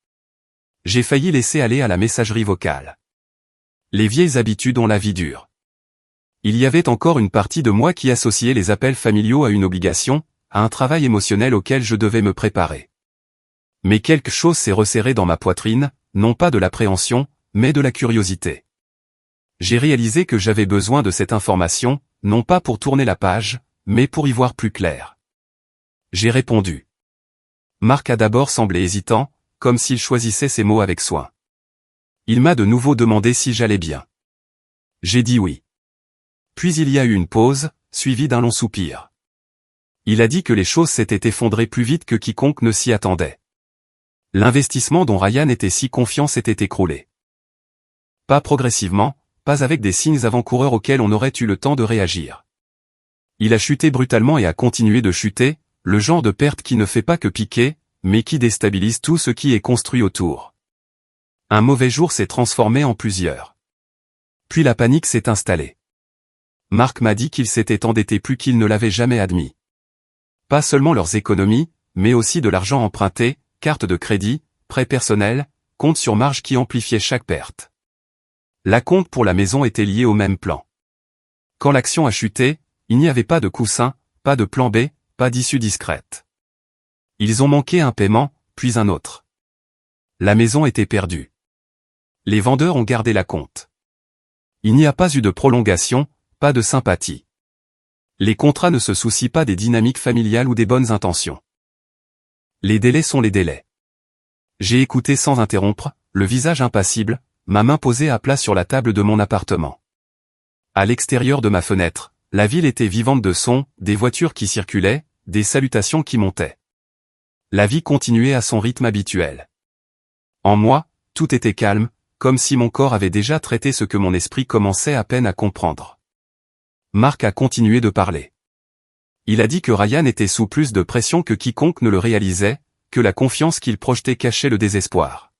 J'ai failli laisser aller à la messagerie vocale. Les vieilles habitudes ont la vie dure. Il y avait encore une partie de moi qui associait les appels familiaux à une obligation, à un travail émotionnel auquel je devais me préparer. Mais quelque chose s'est resserré dans ma poitrine, non pas de l'appréhension, mais de la curiosité. J'ai réalisé que j'avais besoin de cette information, non pas pour tourner la page, mais pour y voir plus clair. J'ai répondu. Marc a d'abord semblé hésitant, comme s'il choisissait ses mots avec soin. Il m'a de nouveau demandé si j'allais bien. J'ai dit oui. Puis il y a eu une pause, suivie d'un long soupir. Il a dit que les choses s'étaient effondrées plus vite que quiconque ne s'y attendait. L'investissement dont Ryan était si confiant s'était écroulé. Pas progressivement, pas avec des signes avant-coureurs auxquels on aurait eu le temps de réagir. Il a chuté brutalement et a continué de chuter, le genre de perte qui ne fait pas que piquer, mais qui déstabilise tout ce qui est construit autour. Un mauvais jour s'est transformé en plusieurs. Puis la panique s'est installée. Marc m'a dit qu'il s'était endetté plus qu'il ne l'avait jamais admis. Pas seulement leurs économies, mais aussi de l'argent emprunté, cartes de crédit, prêts personnels, comptes sur marge qui amplifiaient chaque perte. L'acompte pour la maison était lié au même plan. Quand l'action a chuté, il n'y avait pas de coussin, pas de plan B, pas d'issue discrète. Ils ont manqué un paiement, puis un autre. La maison était perdue. Les vendeurs ont gardé l'acompte. Il n'y a pas eu de prolongation, pas de sympathie. Les contrats ne se soucient pas des dynamiques familiales ou des bonnes intentions. Les délais sont les délais. J'ai écouté sans interrompre, le visage impassible, ma main posée à plat sur la table de mon appartement. À l'extérieur de ma fenêtre, la ville était vivante de sons, des voitures qui circulaient, des salutations qui montaient. La vie continuait à son rythme habituel. En moi, tout était calme, comme si mon corps avait déjà traité ce que mon esprit commençait à peine à comprendre. Marc a continué de parler. Il a dit que Ryan était sous plus de pression que quiconque ne le réalisait, que la confiance qu'il projetait cachait le désespoir.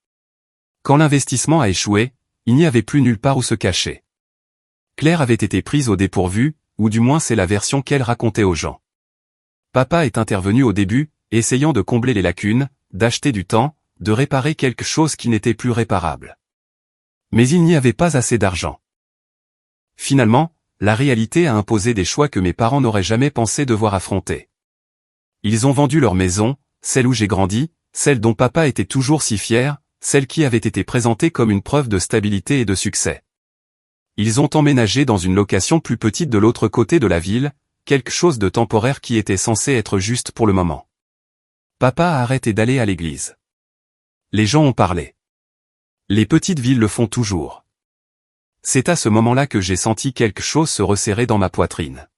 Quand l'investissement a échoué, il n'y avait plus nulle part où se cacher. Claire avait été prise au dépourvu, ou du moins c'est la version qu'elle racontait aux gens. Papa est intervenu au début, essayant de combler les lacunes, d'acheter du temps, de réparer quelque chose qui n'était plus réparable. Mais il n'y avait pas assez d'argent. Finalement, la réalité a imposé des choix que mes parents n'auraient jamais pensé devoir affronter. Ils ont vendu leur maison, celle où j'ai grandi, celle dont papa était toujours si fier, celle qui avait été présentée comme une preuve de stabilité et de succès. Ils ont emménagé dans une location plus petite de l'autre côté de la ville, quelque chose de temporaire qui était censé être juste pour le moment. Papa a arrêté d'aller à l'église. Les gens ont parlé. Les petites villes le font toujours. C'est à ce moment-là que j'ai senti quelque chose se resserrer dans ma poitrine.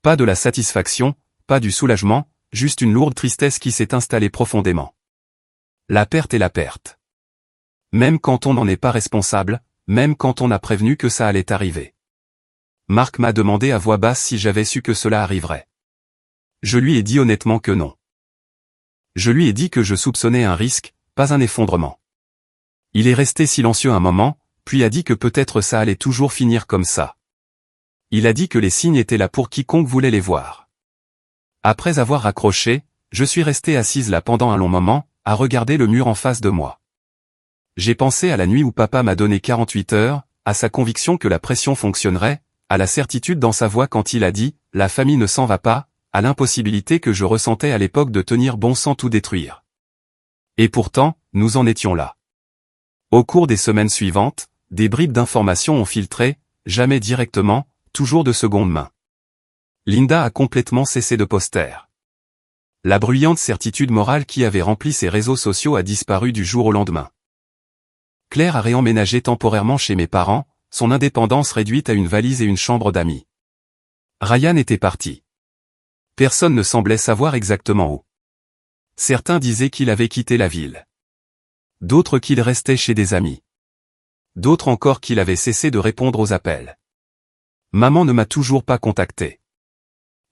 Pas de la satisfaction, pas du soulagement, juste une lourde tristesse qui s'est installée profondément. La perte est la perte. Même quand on n'en est pas responsable, même quand on a prévenu que ça allait arriver. Marc m'a demandé à voix basse si j'avais su que cela arriverait. Je lui ai dit honnêtement que non. Je lui ai dit que je soupçonnais un risque, pas un effondrement. Il est resté silencieux un moment, puis a dit que peut-être ça allait toujours finir comme ça. Il a dit que les signes étaient là pour quiconque voulait les voir. Après avoir raccroché, je suis resté assise là pendant un long moment, à regarder le mur en face de moi. J'ai pensé à la nuit où papa m'a donné 48 heures, à sa conviction que la pression fonctionnerait, à la certitude dans sa voix quand il a dit « la famille ne s'en va pas », à l'impossibilité que je ressentais à l'époque de tenir bon sans tout détruire. Et pourtant, nous en étions là. Au cours des semaines suivantes, des bribes d'informations ont filtré, jamais directement, toujours de seconde main. Linda a complètement cessé de poster. La bruyante certitude morale qui avait rempli ses réseaux sociaux a disparu du jour au lendemain. Claire a réemménagé temporairement chez mes parents, son indépendance réduite à une valise et une chambre d'amis. Ryan était parti. Personne ne semblait savoir exactement où. Certains disaient qu'il avait quitté la ville. D'autres qu'il restait chez des amis. D'autres encore qu'il avait cessé de répondre aux appels. Maman ne m'a toujours pas contacté.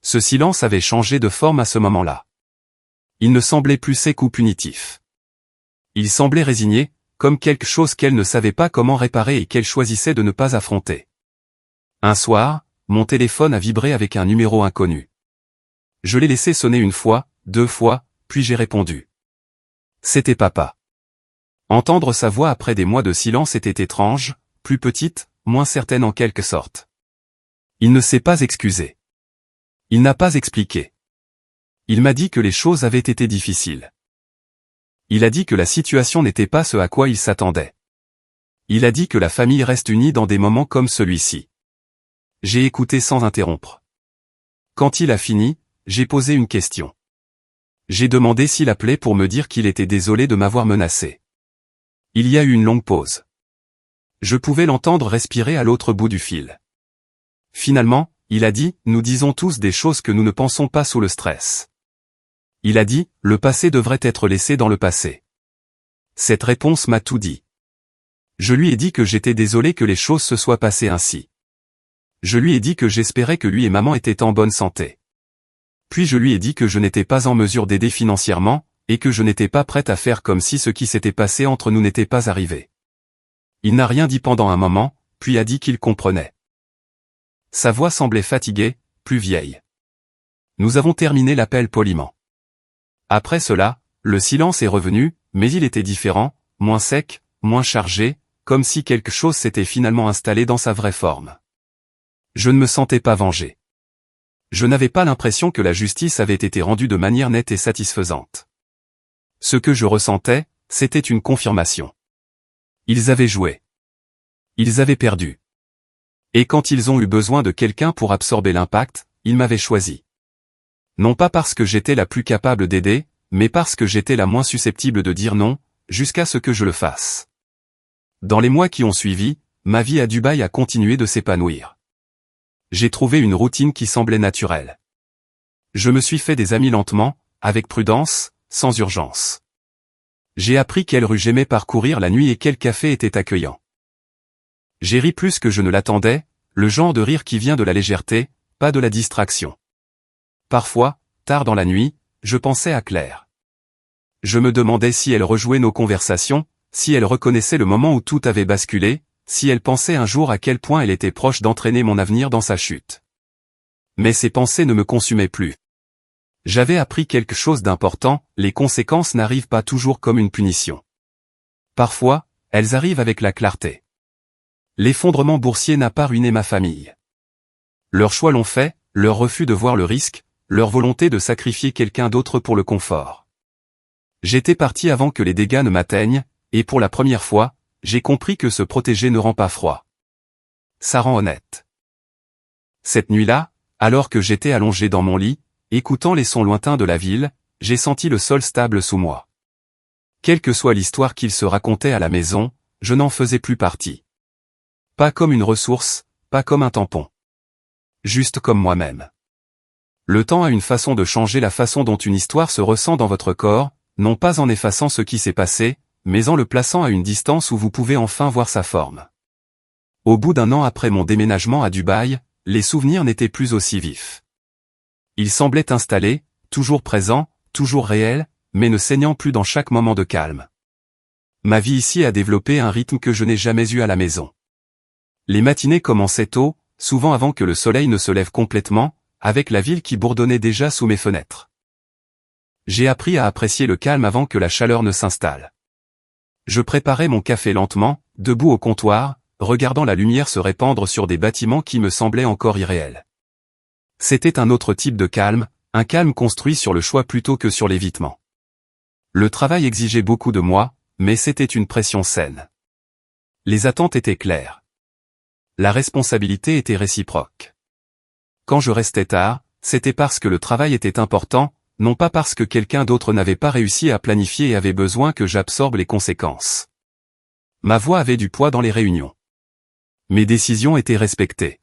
Ce silence avait changé de forme à ce moment-là. Il ne semblait plus sec ou punitif. Il semblait résigné, comme quelque chose qu'elle ne savait pas comment réparer et qu'elle choisissait de ne pas affronter. Un soir, mon téléphone a vibré avec un numéro inconnu. Je l'ai laissé sonner une fois, 2 fois, puis j'ai répondu. C'était papa. Entendre sa voix après des mois de silence était étrange, plus petite, moins certaine en quelque sorte. Il ne s'est pas excusé. Il n'a pas expliqué. Il m'a dit que les choses avaient été difficiles. Il a dit que la situation n'était pas ce à quoi il s'attendait. Il a dit que la famille reste unie dans des moments comme celui-ci. J'ai écouté sans interrompre. Quand il a fini, j'ai posé une question. J'ai demandé s'il appelait pour me dire qu'il était désolé de m'avoir menacé. Il y a eu une longue pause. Je pouvais l'entendre respirer à l'autre bout du fil. Finalement, il a dit, nous disons tous des choses que nous ne pensons pas sous le stress. Il a dit, le passé devrait être laissé dans le passé. Cette réponse m'a tout dit. Je lui ai dit que j'étais désolé que les choses se soient passées ainsi. Je lui ai dit que j'espérais que lui et maman étaient en bonne santé. Puis je lui ai dit que je n'étais pas en mesure d'aider financièrement, et que je n'étais pas prête à faire comme si ce qui s'était passé entre nous n'était pas arrivé. Il n'a rien dit pendant un moment, puis a dit qu'il comprenait. Sa voix semblait fatiguée, plus vieille. Nous avons terminé l'appel poliment. Après cela, le silence est revenu, mais il était différent, moins sec, moins chargé, comme si quelque chose s'était finalement installé dans sa vraie forme. Je ne me sentais pas vengé. Je n'avais pas l'impression que la justice avait été rendue de manière nette et satisfaisante. Ce que je ressentais, c'était une confirmation. Ils avaient joué. Ils avaient perdu. Et quand ils ont eu besoin de quelqu'un pour absorber l'impact, ils m'avaient choisi. Non pas parce que j'étais la plus capable d'aider, mais parce que j'étais la moins susceptible de dire non, jusqu'à ce que je le fasse. Dans les mois qui ont suivi, ma vie à Dubaï a continué de s'épanouir. J'ai trouvé une routine qui semblait naturelle. Je me suis fait des amis lentement, avec prudence, sans urgence. J'ai appris quelle rue j'aimais parcourir la nuit et quel café était accueillant. J'ai ri plus que je ne l'attendais, le genre de rire qui vient de la légèreté, pas de la distraction. Parfois, tard dans la nuit, je pensais à Claire. Je me demandais si elle rejouait nos conversations, si elle reconnaissait le moment où tout avait basculé, si elle pensait un jour à quel point elle était proche d'entraîner mon avenir dans sa chute. Mais ces pensées ne me consumaient plus. J'avais appris quelque chose d'important, les conséquences n'arrivent pas toujours comme une punition. Parfois, elles arrivent avec la clarté. L'effondrement boursier n'a pas ruiné ma famille. Leurs choix l'ont fait, leur refus de voir le risque, leur volonté de sacrifier quelqu'un d'autre pour le confort. J'étais parti avant que les dégâts ne m'atteignent, et pour la première fois, j'ai compris que se protéger ne rend pas froid. Ça rend honnête. Cette nuit-là, alors que j'étais allongé dans mon lit, écoutant les sons lointains de la ville, j'ai senti le sol stable sous moi. Quelle que soit l'histoire qu'il se racontait à la maison, je n'en faisais plus partie. Pas comme une ressource, pas comme un tampon. Juste comme moi-même. Le temps a une façon de changer la façon dont une histoire se ressent dans votre corps, non pas en effaçant ce qui s'est passé, mais en le plaçant à une distance où vous pouvez enfin voir sa forme. Au bout d'un an après mon déménagement à Dubaï, les souvenirs n'étaient plus aussi vifs. Ils semblaient installés, toujours présents, toujours réels, mais ne saignant plus dans chaque moment de calme. Ma vie ici a développé un rythme que je n'ai jamais eu à la maison. Les matinées commençaient tôt, souvent avant que le soleil ne se lève complètement, avec la ville qui bourdonnait déjà sous mes fenêtres. J'ai appris à apprécier le calme avant que la chaleur ne s'installe. Je préparais mon café lentement, debout au comptoir, regardant la lumière se répandre sur des bâtiments qui me semblaient encore irréels. C'était un autre type de calme, un calme construit sur le choix plutôt que sur l'évitement. Le travail exigeait beaucoup de moi, mais c'était une pression saine. Les attentes étaient claires. La responsabilité était réciproque. Quand je restais tard, c'était parce que le travail était important, non pas parce que quelqu'un d'autre n'avait pas réussi à planifier et avait besoin que j'absorbe les conséquences. Ma voix avait du poids dans les réunions. Mes décisions étaient respectées.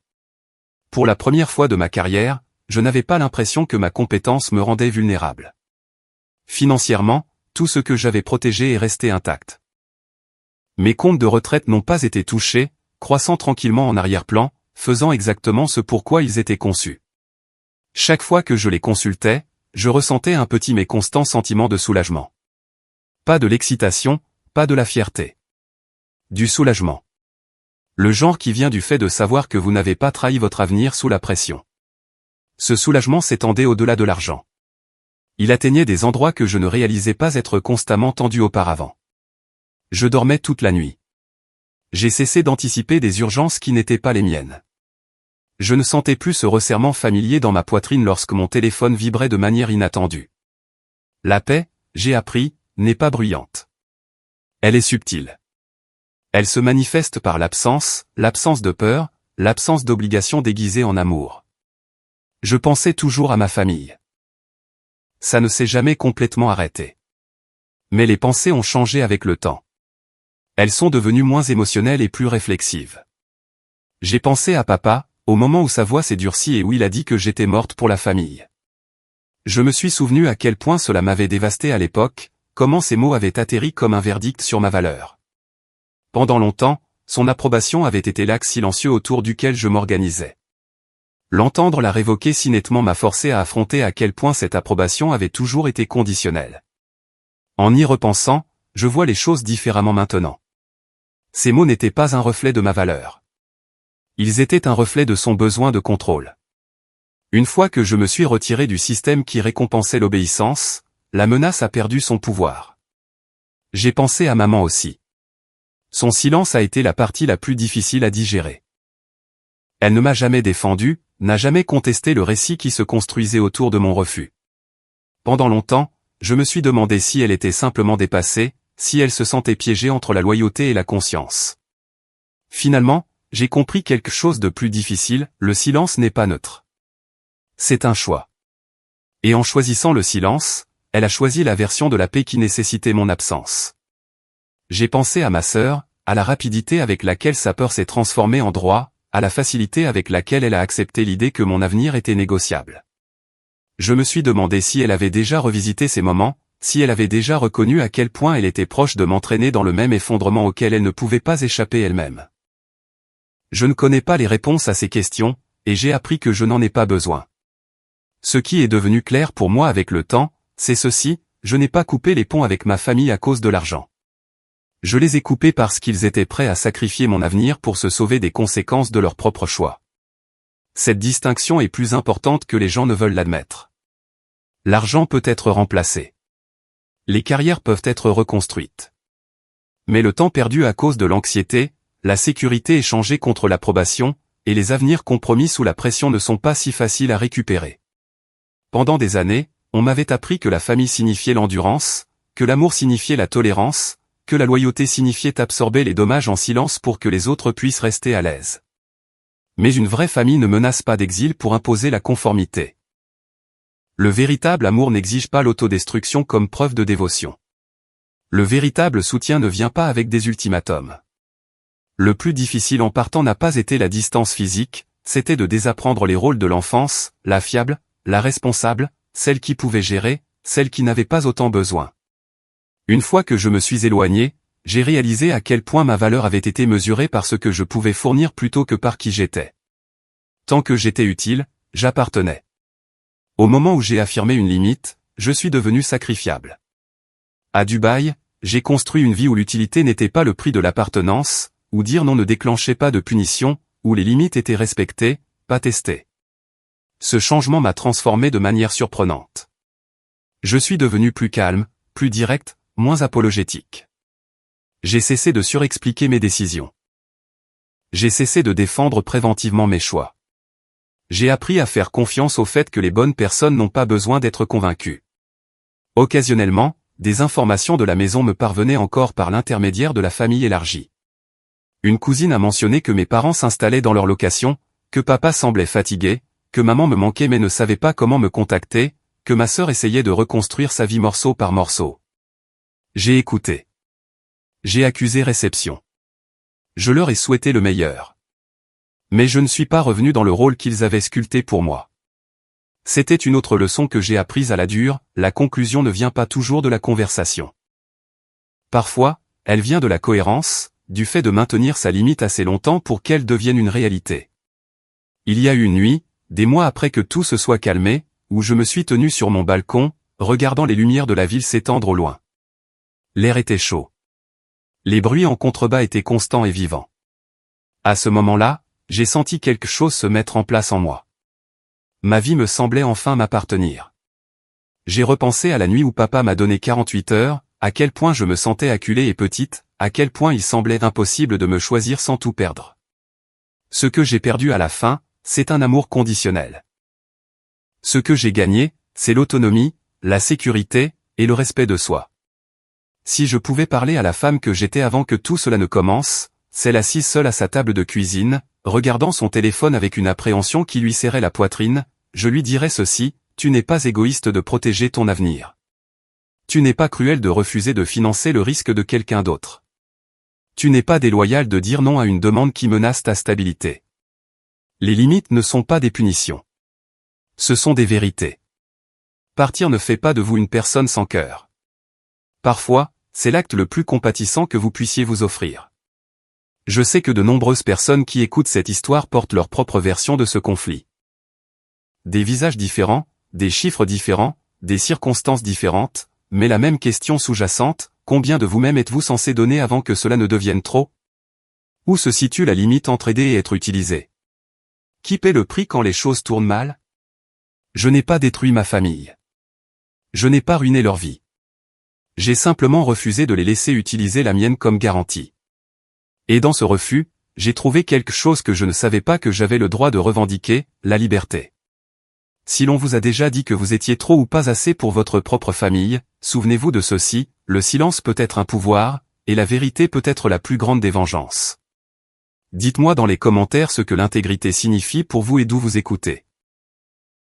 Pour la première fois de ma carrière, je n'avais pas l'impression que ma compétence me rendait vulnérable. Financièrement, tout ce que j'avais protégé est resté intact. Mes comptes de retraite n'ont pas été touchés, croissant tranquillement en arrière-plan, faisant exactement ce pourquoi ils étaient conçus. Chaque fois que je les consultais, je ressentais un petit mais constant sentiment de soulagement. Pas de l'excitation, pas de la fierté. Du soulagement. Le genre qui vient du fait de savoir que vous n'avez pas trahi votre avenir sous la pression. Ce soulagement s'étendait au-delà de l'argent. Il atteignait des endroits que je ne réalisais pas être constamment tendu auparavant. Je dormais toute la nuit. J'ai cessé d'anticiper des urgences qui n'étaient pas les miennes. Je ne sentais plus ce resserrement familier dans ma poitrine lorsque mon téléphone vibrait de manière inattendue. La paix, j'ai appris, n'est pas bruyante. Elle est subtile. Elle se manifeste par l'absence de peur, l'absence d'obligation déguisée en amour. Je pensais toujours à ma famille. Ça ne s'est jamais complètement arrêté. Mais les pensées ont changé avec le temps. Elles sont devenues moins émotionnelles et plus réflexives. J'ai pensé à papa, au moment où sa voix s'est durcie et où il a dit que j'étais morte pour la famille. Je me suis souvenu à quel point cela m'avait dévasté à l'époque, comment ces mots avaient atterri comme un verdict sur ma valeur. Pendant longtemps, son approbation avait été l'axe silencieux autour duquel je m'organisais. L'entendre la révoquer si nettement m'a forcé à affronter à quel point cette approbation avait toujours été conditionnelle. En y repensant, je vois les choses différemment maintenant. Ces mots n'étaient pas un reflet de ma valeur. Ils étaient un reflet de son besoin de contrôle. Une fois que je me suis retiré du système qui récompensait l'obéissance, la menace a perdu son pouvoir. J'ai pensé à maman aussi. Son silence a été la partie la plus difficile à digérer. Elle ne m'a jamais défendu, n'a jamais contesté le récit qui se construisait autour de mon refus. Pendant longtemps, je me suis demandé si elle était simplement dépassée, si elle se sentait piégée entre la loyauté et la conscience. Finalement, j'ai compris quelque chose de plus difficile, le silence n'est pas neutre. C'est un choix. Et en choisissant le silence, elle a choisi la version de la paix qui nécessitait mon absence. J'ai pensé à ma sœur, à la rapidité avec laquelle sa peur s'est transformée en droit, à la facilité avec laquelle elle a accepté l'idée que mon avenir était négociable. Je me suis demandé si elle avait déjà revisité ces moments, si elle avait déjà reconnu à quel point elle était proche de m'entraîner dans le même effondrement auquel elle ne pouvait pas échapper elle-même. Je ne connais pas les réponses à ces questions, et j'ai appris que je n'en ai pas besoin. Ce qui est devenu clair pour moi avec le temps, c'est ceci, je n'ai pas coupé les ponts avec ma famille à cause de l'argent. Je les ai coupés parce qu'ils étaient prêts à sacrifier mon avenir pour se sauver des conséquences de leur propre choix. Cette distinction est plus importante que les gens ne veulent l'admettre. L'argent peut être remplacé. Les carrières peuvent être reconstruites. Mais le temps perdu à cause de l'anxiété, la sécurité échangée contre l'approbation, et les avenirs compromis sous la pression ne sont pas si faciles à récupérer. Pendant des années, on m'avait appris que la famille signifiait l'endurance, que l'amour signifiait la tolérance, que la loyauté signifiait absorber les dommages en silence pour que les autres puissent rester à l'aise. Mais une vraie famille ne menace pas d'exil pour imposer la conformité. Le véritable amour n'exige pas l'autodestruction comme preuve de dévotion. Le véritable soutien ne vient pas avec des ultimatums. Le plus difficile en partant n'a pas été la distance physique, c'était de désapprendre les rôles de l'enfance, la fiable, la responsable, celle qui pouvait gérer, celle qui n'avait pas autant besoin. Une fois que je me suis éloigné, j'ai réalisé à quel point ma valeur avait été mesurée par ce que je pouvais fournir plutôt que par qui j'étais. Tant que j'étais utile, j'appartenais. Au moment où j'ai affirmé une limite, je suis devenu sacrifiable. À Dubaï, j'ai construit une vie où l'utilité n'était pas le prix de l'appartenance, où dire non ne déclenchait pas de punition, où les limites étaient respectées, pas testées. Ce changement m'a transformé de manière surprenante. Je suis devenu plus calme, plus direct, moins apologétique. J'ai cessé de surexpliquer mes décisions. J'ai cessé de défendre préventivement mes choix. J'ai appris à faire confiance au fait que les bonnes personnes n'ont pas besoin d'être convaincues. Occasionnellement, des informations de la maison me parvenaient encore par l'intermédiaire de la famille élargie. Une cousine a mentionné que mes parents s'installaient dans leur location, que papa semblait fatigué, que maman me manquait mais ne savait pas comment me contacter, que ma sœur essayait de reconstruire sa vie morceau par morceau. J'ai écouté. J'ai accusé réception. Je leur ai souhaité le meilleur. Mais je ne suis pas revenu dans le rôle qu'ils avaient sculpté pour moi. C'était une autre leçon que j'ai apprise à la dure, la conclusion ne vient pas toujours de la conversation. Parfois, elle vient de la cohérence, du fait de maintenir sa limite assez longtemps pour qu'elle devienne une réalité. Il y a eu une nuit, des mois après que tout se soit calmé, où je me suis tenu sur mon balcon, regardant les lumières de la ville s'étendre au loin. L'air était chaud. Les bruits en contrebas étaient constants et vivants. À ce moment-là, j'ai senti quelque chose se mettre en place en moi. Ma vie me semblait enfin m'appartenir. J'ai repensé à la nuit où papa m'a donné 48 heures, à quel point je me sentais acculée et petite, à quel point il semblait impossible de me choisir sans tout perdre. Ce que j'ai perdu à la fin, c'est un amour conditionnel. Ce que j'ai gagné, c'est l'autonomie, la sécurité, et le respect de soi. Si je pouvais parler à la femme que j'étais avant que tout cela ne commence, celle assise seule à sa table de cuisine, regardant son téléphone avec une appréhension qui lui serrait la poitrine, je lui dirais ceci: tu n'es pas égoïste de protéger ton avenir. Tu n'es pas cruel de refuser de financer le risque de quelqu'un d'autre. Tu n'es pas déloyal de dire non à une demande qui menace ta stabilité. Les limites ne sont pas des punitions. Ce sont des vérités. Partir ne fait pas de vous une personne sans cœur. Parfois, c'est l'acte le plus compatissant que vous puissiez vous offrir. Je sais que de nombreuses personnes qui écoutent cette histoire portent leur propre version de ce conflit. Des visages différents, des chiffres différents, des circonstances différentes, mais la même question sous-jacente: combien de vous-même êtes-vous censé donner avant que cela ne devienne trop? Où se situe la limite entre aider et être utilisé? Qui paie le prix quand les choses tournent mal? Je n'ai pas détruit ma famille. Je n'ai pas ruiné leur vie. J'ai simplement refusé de les laisser utiliser la mienne comme garantie. Et dans ce refus, j'ai trouvé quelque chose que je ne savais pas que j'avais le droit de revendiquer: la liberté. Si l'on vous a déjà dit que vous étiez trop ou pas assez pour votre propre famille, souvenez-vous de ceci: le silence peut être un pouvoir, et la vérité peut être la plus grande des vengeances. Dites-moi dans les commentaires ce que l'intégrité signifie pour vous et d'où vous écoutez.